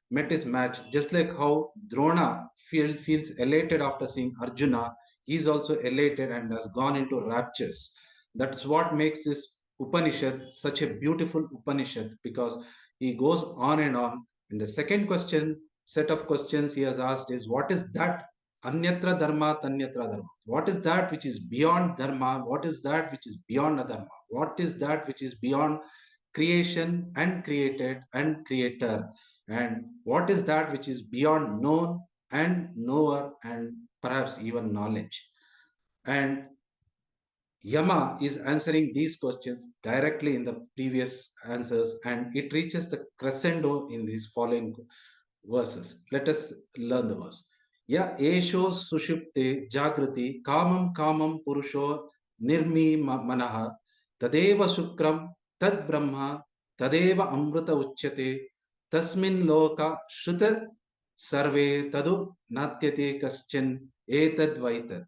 met his match, just like how Drona feels elated after seeing Arjuna. He is also elated and has gone into raptures. That's what makes this Upanishad such a beautiful Upanishad, because he goes on and on. And the second set of questions he has asked is, what is that Anyatra Dharma, Tanyatra Dharma? What is that which is beyond Dharma? What is that which is beyond Adharma? What is that which is beyond creation and created and creator? And what is that which is beyond known and knower and perhaps even knowledge? And Yama is answering these questions directly in the previous answers, and it reaches the crescendo in these following verses. Let us learn the verse. Ya esho sushupte jagrati kamam kamam purusho nirmi manaha tadeva shukram tad brahma tadeva amrita uchyate tasmin loka shruta sarve tadu natyate kaschin etad vaitad.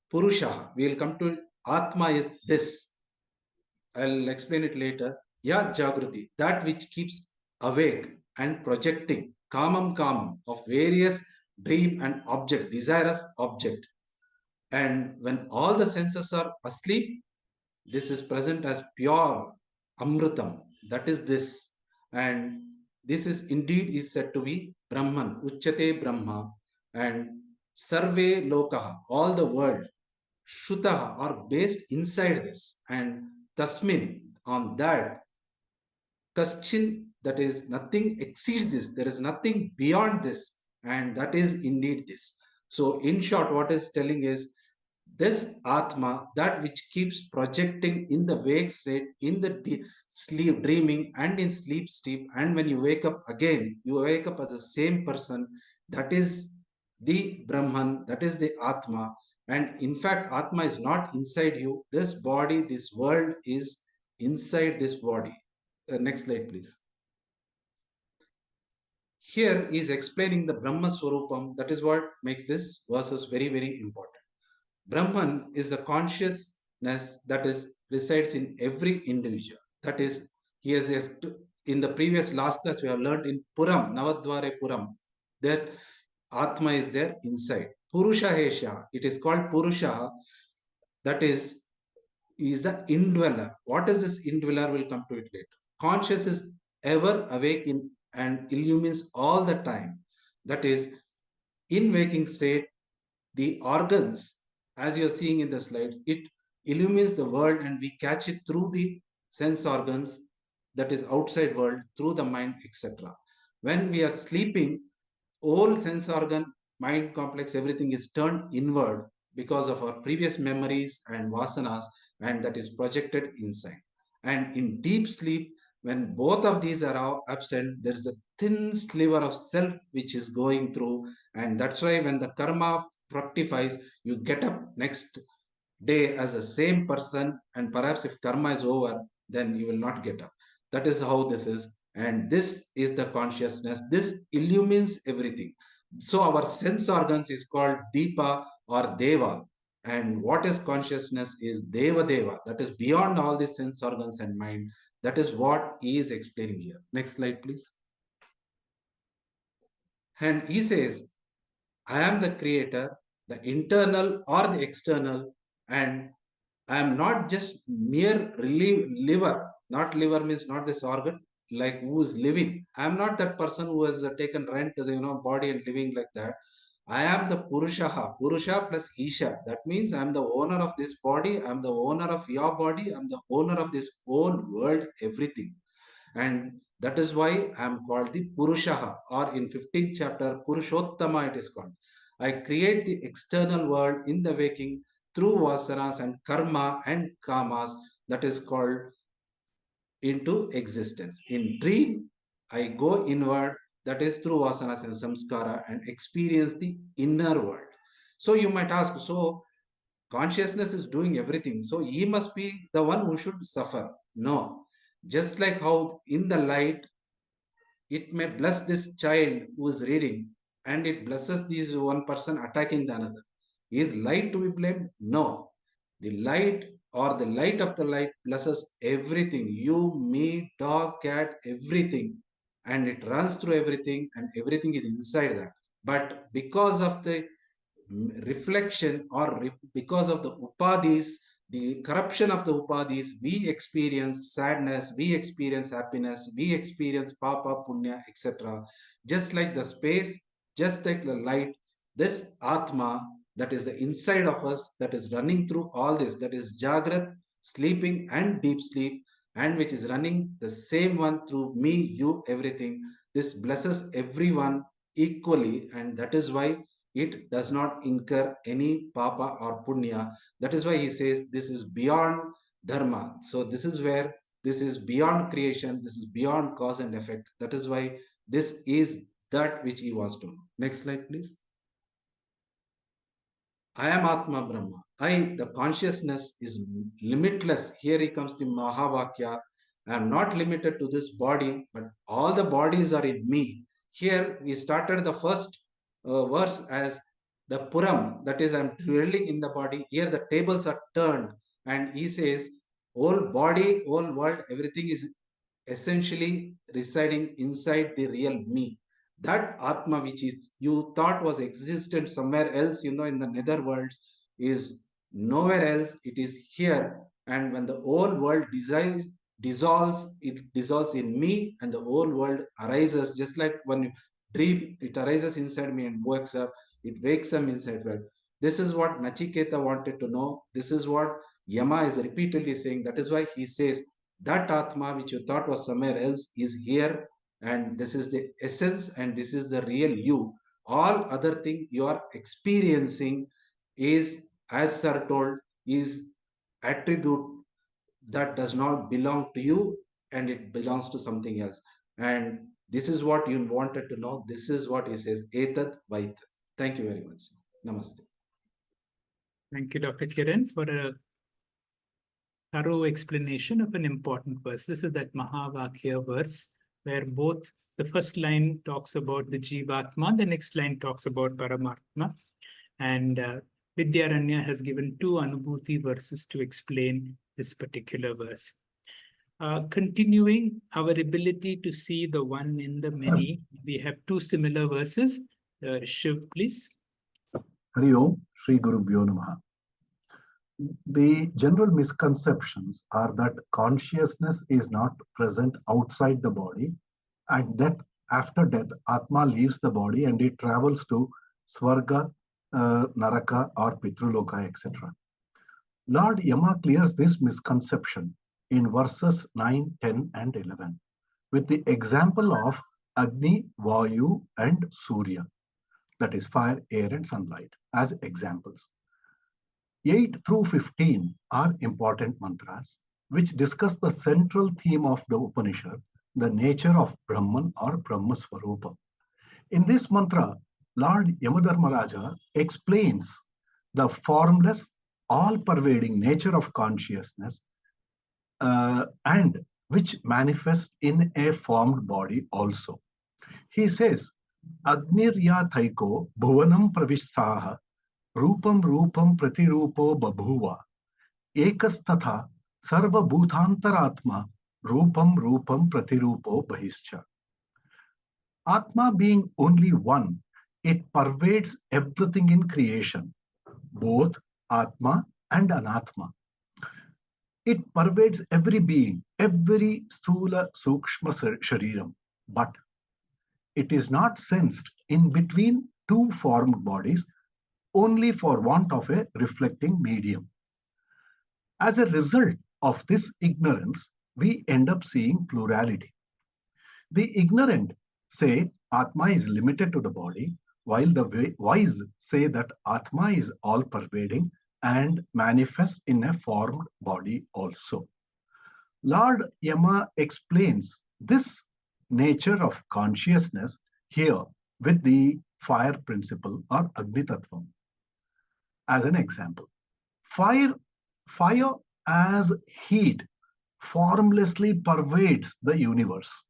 Purusha, we will come to Atma is this. I'll explain it later. Ya Jagrati, that which keeps awake and projecting, kamam of various dream and object, desirous object. And when all the senses are asleep, this is present as pure Amritam. That is this. And this is indeed is said to be Brahman, Uchyate Brahma, and Sarve Lokaha, all the world Shrutaha are based inside this, and Tasmin on that Kaschin, that is nothing exceeds this, there is nothing beyond this, and that is indeed this. So, in short, what is telling is this Atma, that which keeps projecting in the wake state, in the sleep, dreaming, and in sleep state, and when you wake up again, you wake up as the same person, that is the Brahman, that is the Atma. And in fact, Atma is not inside you. This body, this world is inside this body. Next slide, please. Here he is explaining the Brahma Swarupam. That is what makes this verses very, very important. Brahman is the consciousness that resides in every individual. That is, he has in the previous last class we have learned in Puram, Navadvare Puram, that Atma is there inside. Purusha Hesha, it is called Purusha, that is the indweller. What is this indweller? We'll come to it later. Conscious is ever awake and illumines all the time. That is, in waking state, the organs, as you're seeing in the slides, it illumines the world and we catch it through the sense organs, that is outside world, through the mind, etc. When we are sleeping, all sense organ, mind complex, everything is turned inward because of our previous memories and vasanas, and that is projected inside. And in deep sleep, when both of these are absent, there is a thin sliver of self which is going through, and that's why when the karma fructifies, you get up next day as the same person, and perhaps if karma is over, then you will not get up. That is how this is, and this is the consciousness. This illumines everything. So our sense organs is called Deepa or Deva, and what is consciousness is Deva Deva, that is beyond all these sense organs and mind. That is what he is explaining here. Next slide, please. And he says, I am the creator, the internal or the external, and I am not just mere liver. Not liver means not this organ, like who is living. I am not that person who has taken rent to the body and living like that. I am the Purushaha, Purusha plus Isha. That means I am the owner of this body, I am the owner of your body, I am the owner of this whole world, everything. And that is why I am called the Purushaha, or in 15th chapter, Purushottama it is called. I create the external world in the waking through vasanas and karma and kamas, that is called into existence. In dream, I go inward, that is through vasanas and samskara, and experience the inner world. So you might ask, so consciousness is doing everything, so he must be the one who should suffer. No, just like how in the light it may bless this child who is reading, and it blesses this one person attacking the another. Is light to be blamed? No. The light, or the light of the light, blesses everything, you, me, dog, cat, everything, and it runs through everything, and everything is inside that. But because of the reflection, or because of the upadhis, the corruption of the upadhis, we experience sadness, we experience happiness, we experience papa, punya, etc. Just like the space, just like the light, this atma that is the inside of us, that is running through all this, that is jagrat, sleeping and deep sleep, and which is running the same one through me, you, everything. This blesses everyone equally, and that is why it does not incur any papa or punya. That is why he says this is beyond dharma. So this is where this is beyond creation, this is beyond cause and effect. That is why this is that which he wants to know. Next slide, please. I am Atma Brahma. I, the consciousness, is limitless. Here he comes the Mahavakya. I am not limited to this body, but all the bodies are in me. Here we started the first verse as the Puram, that is, I am dwelling in the body. Here the tables are turned, and he says, whole body, whole world, everything is essentially residing inside the real me. That Atma, which is you thought was existent somewhere else, in the nether worlds, is nowhere else. It is here. And when the whole world dissolves, it dissolves in me, and the whole world arises. Just like when you dream, it arises inside me and wakes up. It wakes up inside world. This is what Nachiketa wanted to know. This is what Yama is repeatedly saying. That is why he says that Atma, which you thought was somewhere else, is here, and this is the essence, and this is the real you. All other thing you are experiencing is, as Sir told, is attribute that does not belong to you, and it belongs to something else. And this is what you wanted to know. This is what he says, etat vait. Thank you very much. Namaste. Thank you, Dr. Kiran, for a thorough explanation of an important verse. This is that Mahavakya verse, where both the first line talks about the Jivatma, the next line talks about Paramatma. And Vidyaranya has given two Anubhuti verses to explain this particular verse. Continuing our ability to see the one in the many, we have two similar verses. Shiv, please. Hari Om, Shri Gurubhyo Namaha. The general misconceptions are that consciousness is not present outside the body, and that after death, Atma leaves the body and it travels to Swarga, Naraka, or Pitruloka, etc. Lord Yama clears this misconception in verses 9, 10, and 11 with the example of Agni, Vayu, and Surya, that is fire, air, and sunlight, as examples. 8 through 15 are important mantras which discuss the central theme of the Upanishad, the nature of Brahman or Brahma Swarupa. In this mantra, Lord Yamadharmaraja explains the formless, all-pervading nature of consciousness and which manifests in a formed body also. He says, Agnirya Thaiko Bhuvanam Pravisthaha Rupam Rupam Pratirupo Babhuva Ekastatha Sarva Bhutantaratma Rupam Rupam Pratirupo Bahischa. Atma being only one, it pervades everything in creation, both Atma and Anatma. It pervades every being, every Sthula Sukshma Shariram, but it is not sensed in between two formed bodies only for want of a reflecting medium. As a result of this ignorance, we end up seeing plurality. The ignorant say Atma is limited to the body, while the wise say that Atma is all pervading and manifests in a formed body also. Lord Yama explains this nature of consciousness here with the fire principle or Agni Tattvam. As an example, fire as heat formlessly pervades the universe.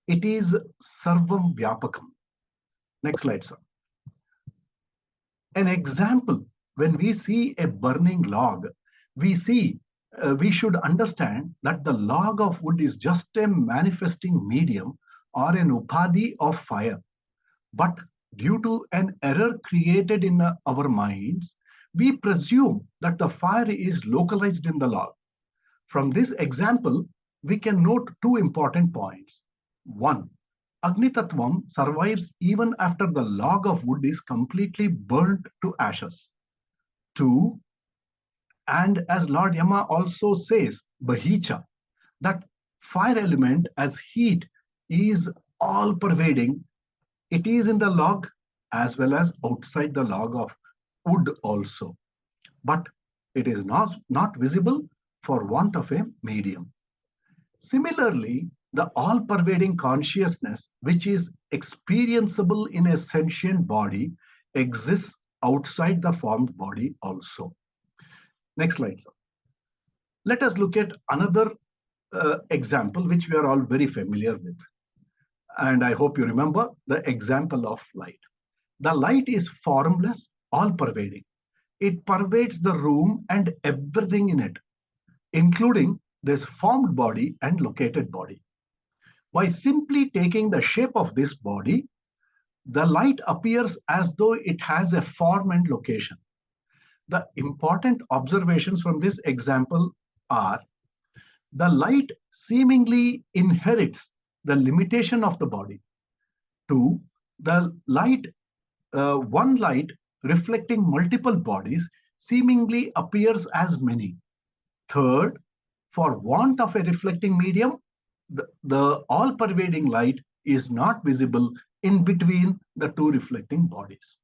It is Sarvam Vyapakam. Next slide, sir. An example, when we see a burning log, we should understand that the log of wood is just a manifesting medium or an upadhi of fire. But due to an error created in our minds, we presume that the fire is localized in the log. From this example, we can note two important points. One, Agni Tattvam survives even after the log of wood is completely burnt to ashes. Two, and as Lord Yama also says, Bahicha, that fire element as heat is all pervading. It is in the log as well as outside the log of wood also. But it is not visible for want of a medium. Similarly, the all-pervading consciousness, which is experienceable in a sentient body, exists outside the formed body also. Next slide, sir. Let us look at another example, which we are all very familiar with. And I hope you remember the example of light. The light is formless, all-pervading. It pervades the room and everything in it, including this formed body and located body. By simply taking the shape of this body, the light appears as though it has a form and location. The important observations from this example are: the light seemingly inherits the limitation of the body. Two, the light, one light reflecting multiple bodies seemingly appears as many. Third, for want of a reflecting medium, the all-pervading light is not visible in between the two reflecting bodies.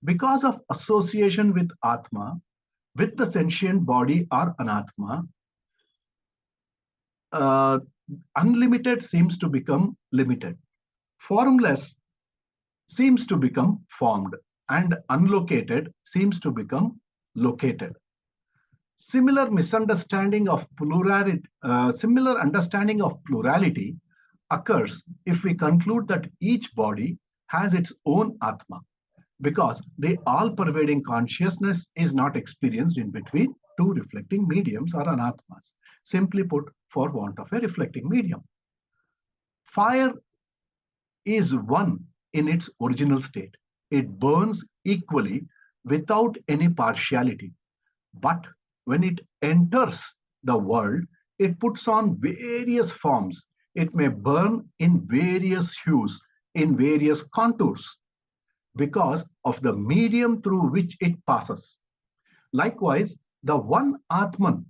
Because of association with Atma, with the sentient body or Anatma, unlimited seems to become limited. Formless seems to become formed, and unlocated seems to become located. Similar understanding of plurality occurs if we conclude that each body has its own Atma, because the all-pervading consciousness is not experienced in between two reflecting mediums or anatmas, simply put, for want of a reflecting medium. Fire is one in its original state. It burns equally without any partiality. But when it enters the world, it puts on various forms. It may burn in various hues, in various contours, because of the medium through which it passes. Likewise, the one Atman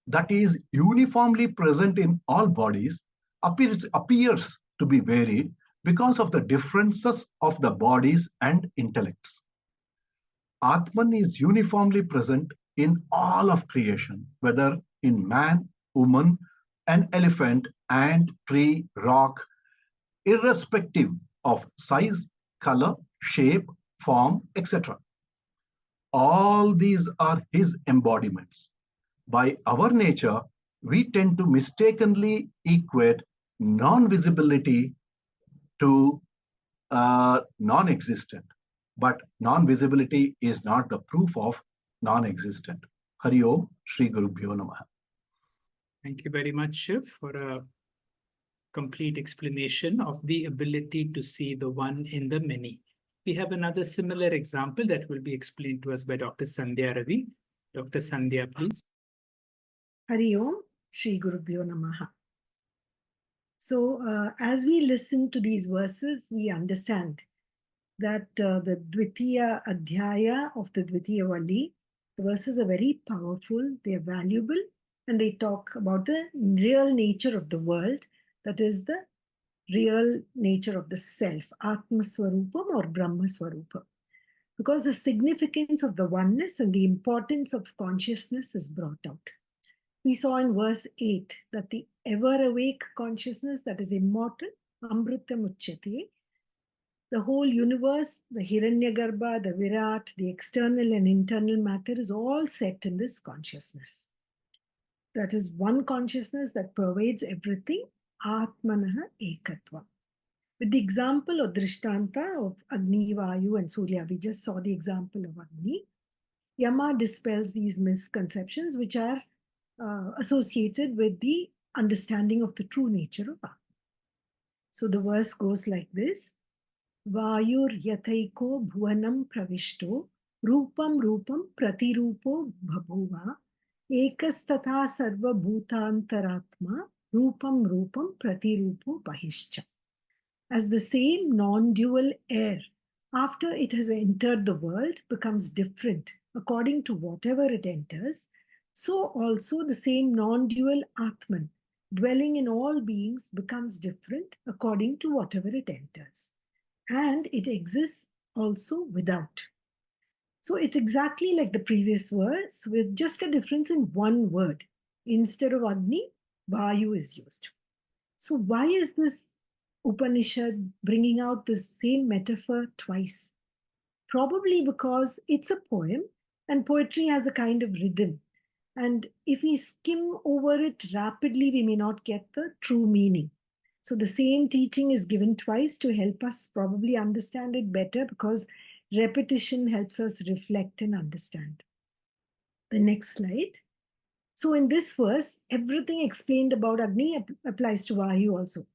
that is uniformly present in all bodies appears to be varied because of the differences of the bodies and intellects. Atman is uniformly present in all of creation, whether in man, woman, an elephant, ant, tree, rock, irrespective of size, color, shape, form, etc. All these are his embodiments. By our nature, we tend to mistakenly equate non-visibility to non-existent. But non-visibility is not the proof of non-existent. Hari Om, Shri Guru Bhyo Namaha. Thank you very much, Shiv, for a complete explanation of the ability to see the one in the many. We have another similar example that will be explained to us by Dr. Sandhya Ravi. Dr. Sandhya, please. Hari Om, Shri Gurubhyo Namaha. So, as we listen to these verses, we understand that the Dvitiya Adhyaya of the Dvitiya Valli, the verses are very powerful, they are valuable, and they talk about the real nature of the world, that is the real nature of the self, Atma Swarupam or Brahma Swarupam. Because the significance of the oneness and the importance of consciousness is brought out. We saw in verse 8 that the ever awake consciousness that is immortal, Amritam Uchyate, the whole universe, the Hiranyagarbha, the Virat, the external and internal matter is all set in this consciousness. That is one consciousness that pervades everything, Atmanaha Ekatva. With the example or Drishtanta of Agni, Vayu and Surya, we just saw the example of Agni. Yama dispels these misconceptions which are associated with the understanding of the true nature of Atma. So the verse goes like this. Vayur yathaiko bhuvanam pravishto rupam rupam pratirupo bhabhuva ekastatha sarva bhutantaratma rupam rupam pratirupo bahishcha. As the same non-dual air, after it has entered the world, becomes different according to whatever it enters, so also the same non-dual Atman, dwelling in all beings, becomes different according to whatever it enters. And it exists also without. So it's exactly like the previous verse with just a difference in one word. Instead of Agni, Vayu is used. So why is this Upanishad bringing out this same metaphor twice? Probably because it's a poem and poetry has a kind of rhythm. And if we skim over it rapidly, we may not get the true meaning. So the same teaching is given twice to help us probably understand it better because repetition helps us reflect and understand. The next slide. So in this verse, everything explained about Agni applies to Vayu also.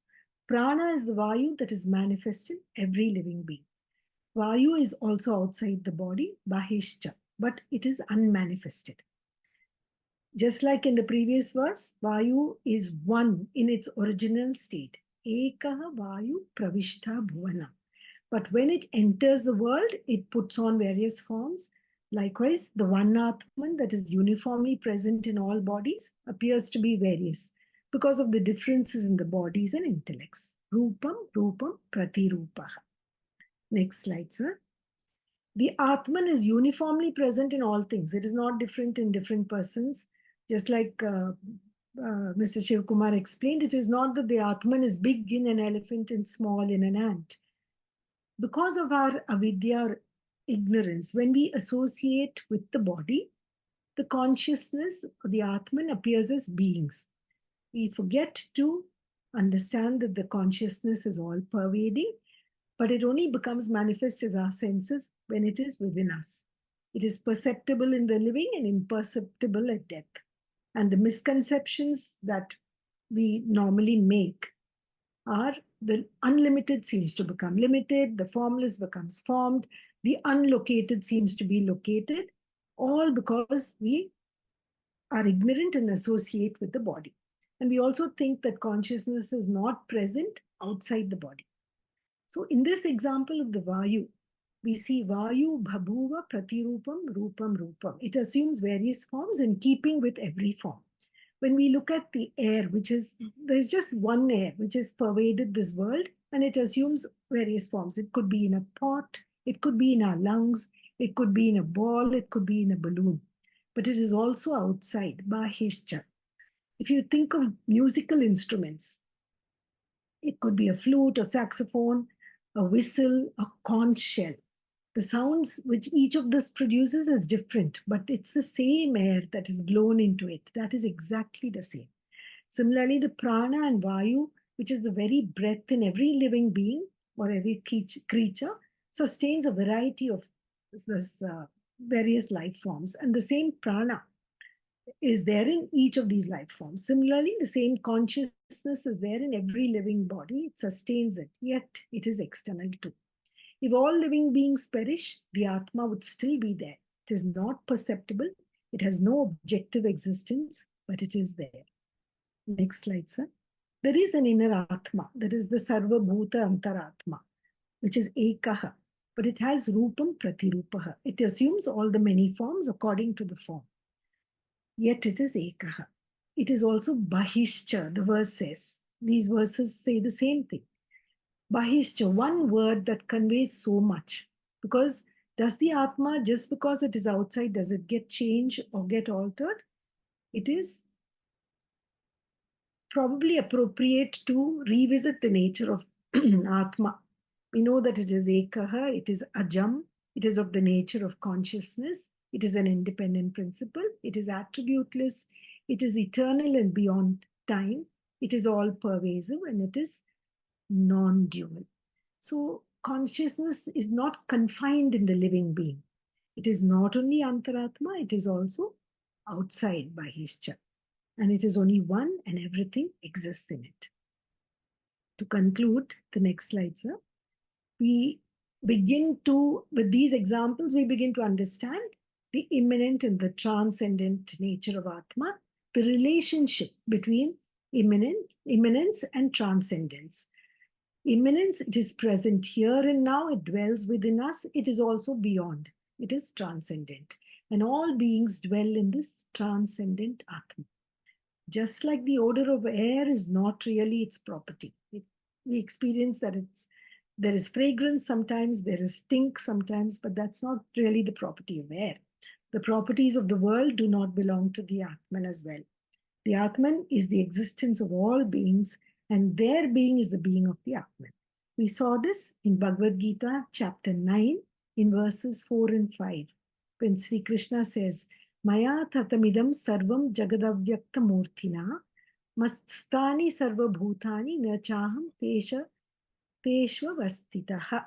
Prana is the Vayu that is manifest in every living being. Vayu is also outside the body, Bahishcha, but it is unmanifested. Just like in the previous verse, Vayu is one in its original state. Ekaha Vayu Pravishta Bhuvana. But when it enters the world, it puts on various forms. Likewise, the one Atman that is uniformly present in all bodies appears to be various because of the differences in the bodies and intellects. Rupam, Rupam, Pratirupaha. Next slide, sir. The Atman is uniformly present in all things. It is not different in different persons. Just like Mr. Shiv Kumar explained, it is not that the Atman is big in an elephant and small in an ant. Because of our avidya or ignorance, when we associate with the body, the consciousness, the Atman, appears as beings. We forget to understand that the consciousness is all pervading, but it only becomes manifest as our senses when it is within us. It is perceptible in the living and imperceptible at death. And the misconceptions that we normally make are the unlimited seems to become limited, the formless becomes formed, the unlocated seems to be located, all because we are ignorant and associate with the body. And we also think that consciousness is not present outside the body. So in this example of the Vayu, we see Vayu Bhabhuva Pratirupam Rupam Rupam. It assumes various forms in keeping with every form. When we look at the air, there's just one air which has pervaded this world and it assumes various forms. It could be in a pot, it could be in our lungs, it could be in a ball, it could be in a balloon. But it is also outside, Bahishcha. If you think of musical instruments, it could be a flute, a saxophone, a whistle, a conch shell. The sounds which each of this produces is different, but it's the same air that is blown into it. That is exactly the same. Similarly, the prana and vayu, which is the very breath in every living being or every creature, sustains a variety of this various life forms. And the same prana is there in each of these life forms. Similarly, the same consciousness is there in every living body. It sustains it, yet it is external too. If all living beings perish, the Atma would still be there. It is not perceptible. It has no objective existence, but it is there. Next slide, sir. There is an inner Atma, that is the Sarva Bhuta Antaratma, which is Ekaha, but it has Rupam Pratirupaha. It assumes all the many forms according to the form. Yet it is Ekaha. It is also Bahishcha, the verse says. These verses say the same thing. Bahishcha, one word that conveys so much. Because does the Atma, just because it is outside, does it get changed or get altered? It is probably appropriate to revisit the nature of Atma. We know that it is Ekaha, it is Ajam, it is of the nature of consciousness, it is an independent principle, it is attributeless, it is eternal and beyond time, it is all pervasive, and it is non-dual. So consciousness is not confined in the living being. It is not only Antaratma, it is also outside Bahishcha. And it is only one, and everything exists in it. To conclude, the next slide, sir. We begin to, with these examples, we begin to understand the immanent and the transcendent nature of Atma, the relationship between immanence and transcendence. Immanence, it is present here and now, it dwells within us, it is also beyond, it is transcendent. And all beings dwell in this transcendent Atma. Just like the odor of air is not really its property. We experience that there is fragrance sometimes, there is stink sometimes, but that's not really the property of air. The properties of the world do not belong to the Atman as well. The Atman is the existence of all beings, and their being is the being of the Atman. We saw this in Bhagavad Gita, chapter 9, in verses 4 and 5, when Sri Krishna says, Maya tatamidam sarvam jagadavyakta murtina mastani sarva bhutani nachaham teshvavastitaha.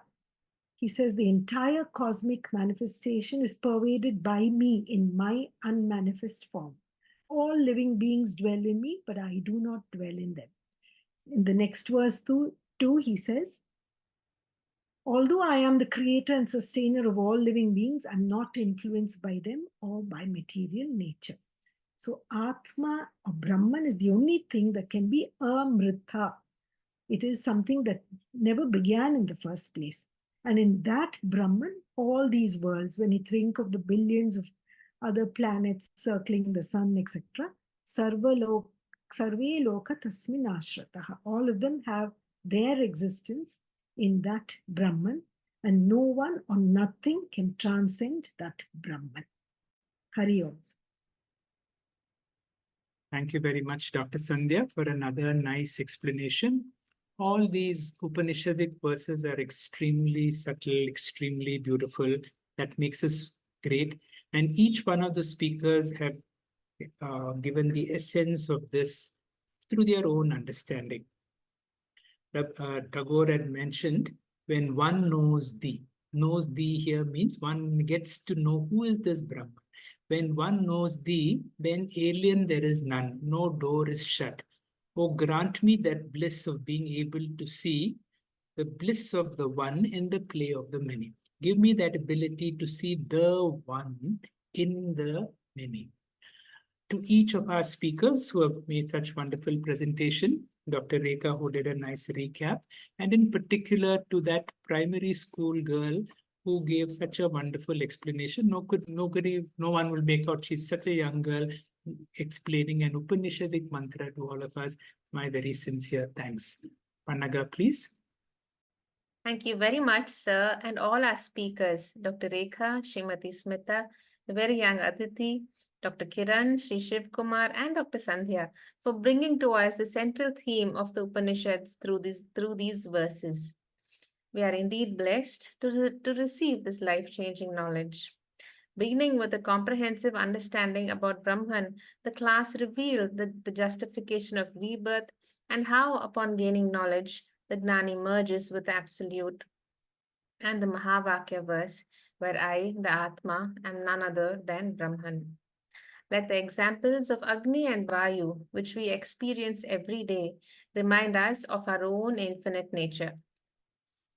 He says the entire cosmic manifestation is pervaded by me in my unmanifest form. All living beings dwell in me, but I do not dwell in them. In the next verse, too, he says, although I am the creator and sustainer of all living beings, I'm not influenced by them or by material nature. So Atma or Brahman is the only thing that can be amrita. It is something that never began in the first place. And in that Brahman, all these worlds, when you think of the billions of other planets circling the sun, etc., sarve loka tasmin ashrataha. All of them have their existence in that Brahman, and no one or nothing can transcend that Brahman. Hari Om. Thank you very much, Dr. Sandhya, for another nice explanation. All these Upanishadic verses are extremely subtle, extremely beautiful. That makes us great. And each one of the speakers have given the essence of this through their own understanding. Tagore had mentioned, when one knows thee here means one gets to know who is this Brahman. When one knows thee, then alien there is none, no door is shut. Oh, grant me that bliss of being able to see the bliss of the one in the play of the many. Give me that ability to see the one in the many. To each of our speakers who have made such wonderful presentation, Dr. Rekha, who did a nice recap, and in particular to that primary school girl who gave such a wonderful explanation. No one will make out she's such a young girl explaining an Upanishadic mantra to all of us. My very sincere thanks. Pannaga, please. Thank you very much, sir, and all our speakers, Dr. Rekha, Srimati Smita, the very young Aditi, Dr. Kiran, Sri Shiv Kumar, and Dr. Sandhya, for bringing to us the central theme of the Upanishads through these verses. We are indeed blessed to receive this life-changing knowledge. Beginning with a comprehensive understanding about Brahman, the class revealed the justification of rebirth and how, upon gaining knowledge, the Gnani merges with Absolute, and the Mahavakya verse, where I, the Atma, am none other than Brahman. Let the examples of Agni and Vayu, which we experience every day, remind us of our own infinite nature.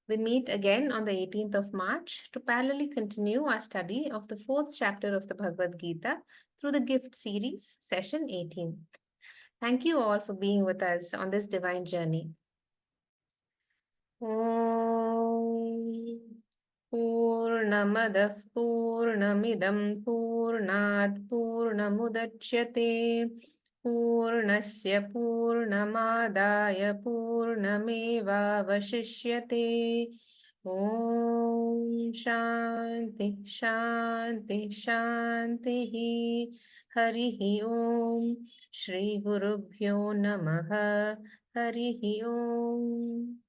We meet again on the 18th of March to parallelly continue our study of the 4th chapter of the Bhagavad Gita through the gift series, session 18. Thank you all for being with us on this divine journey. Om Purnamadah Purnamidam Purnat Purnamudachyate Purnasya Purnamadaya Purnamevavashishyate. Om Shanti Shanti Shanti Harihi Om Shri Gurubhyo Namaha Harihi Om.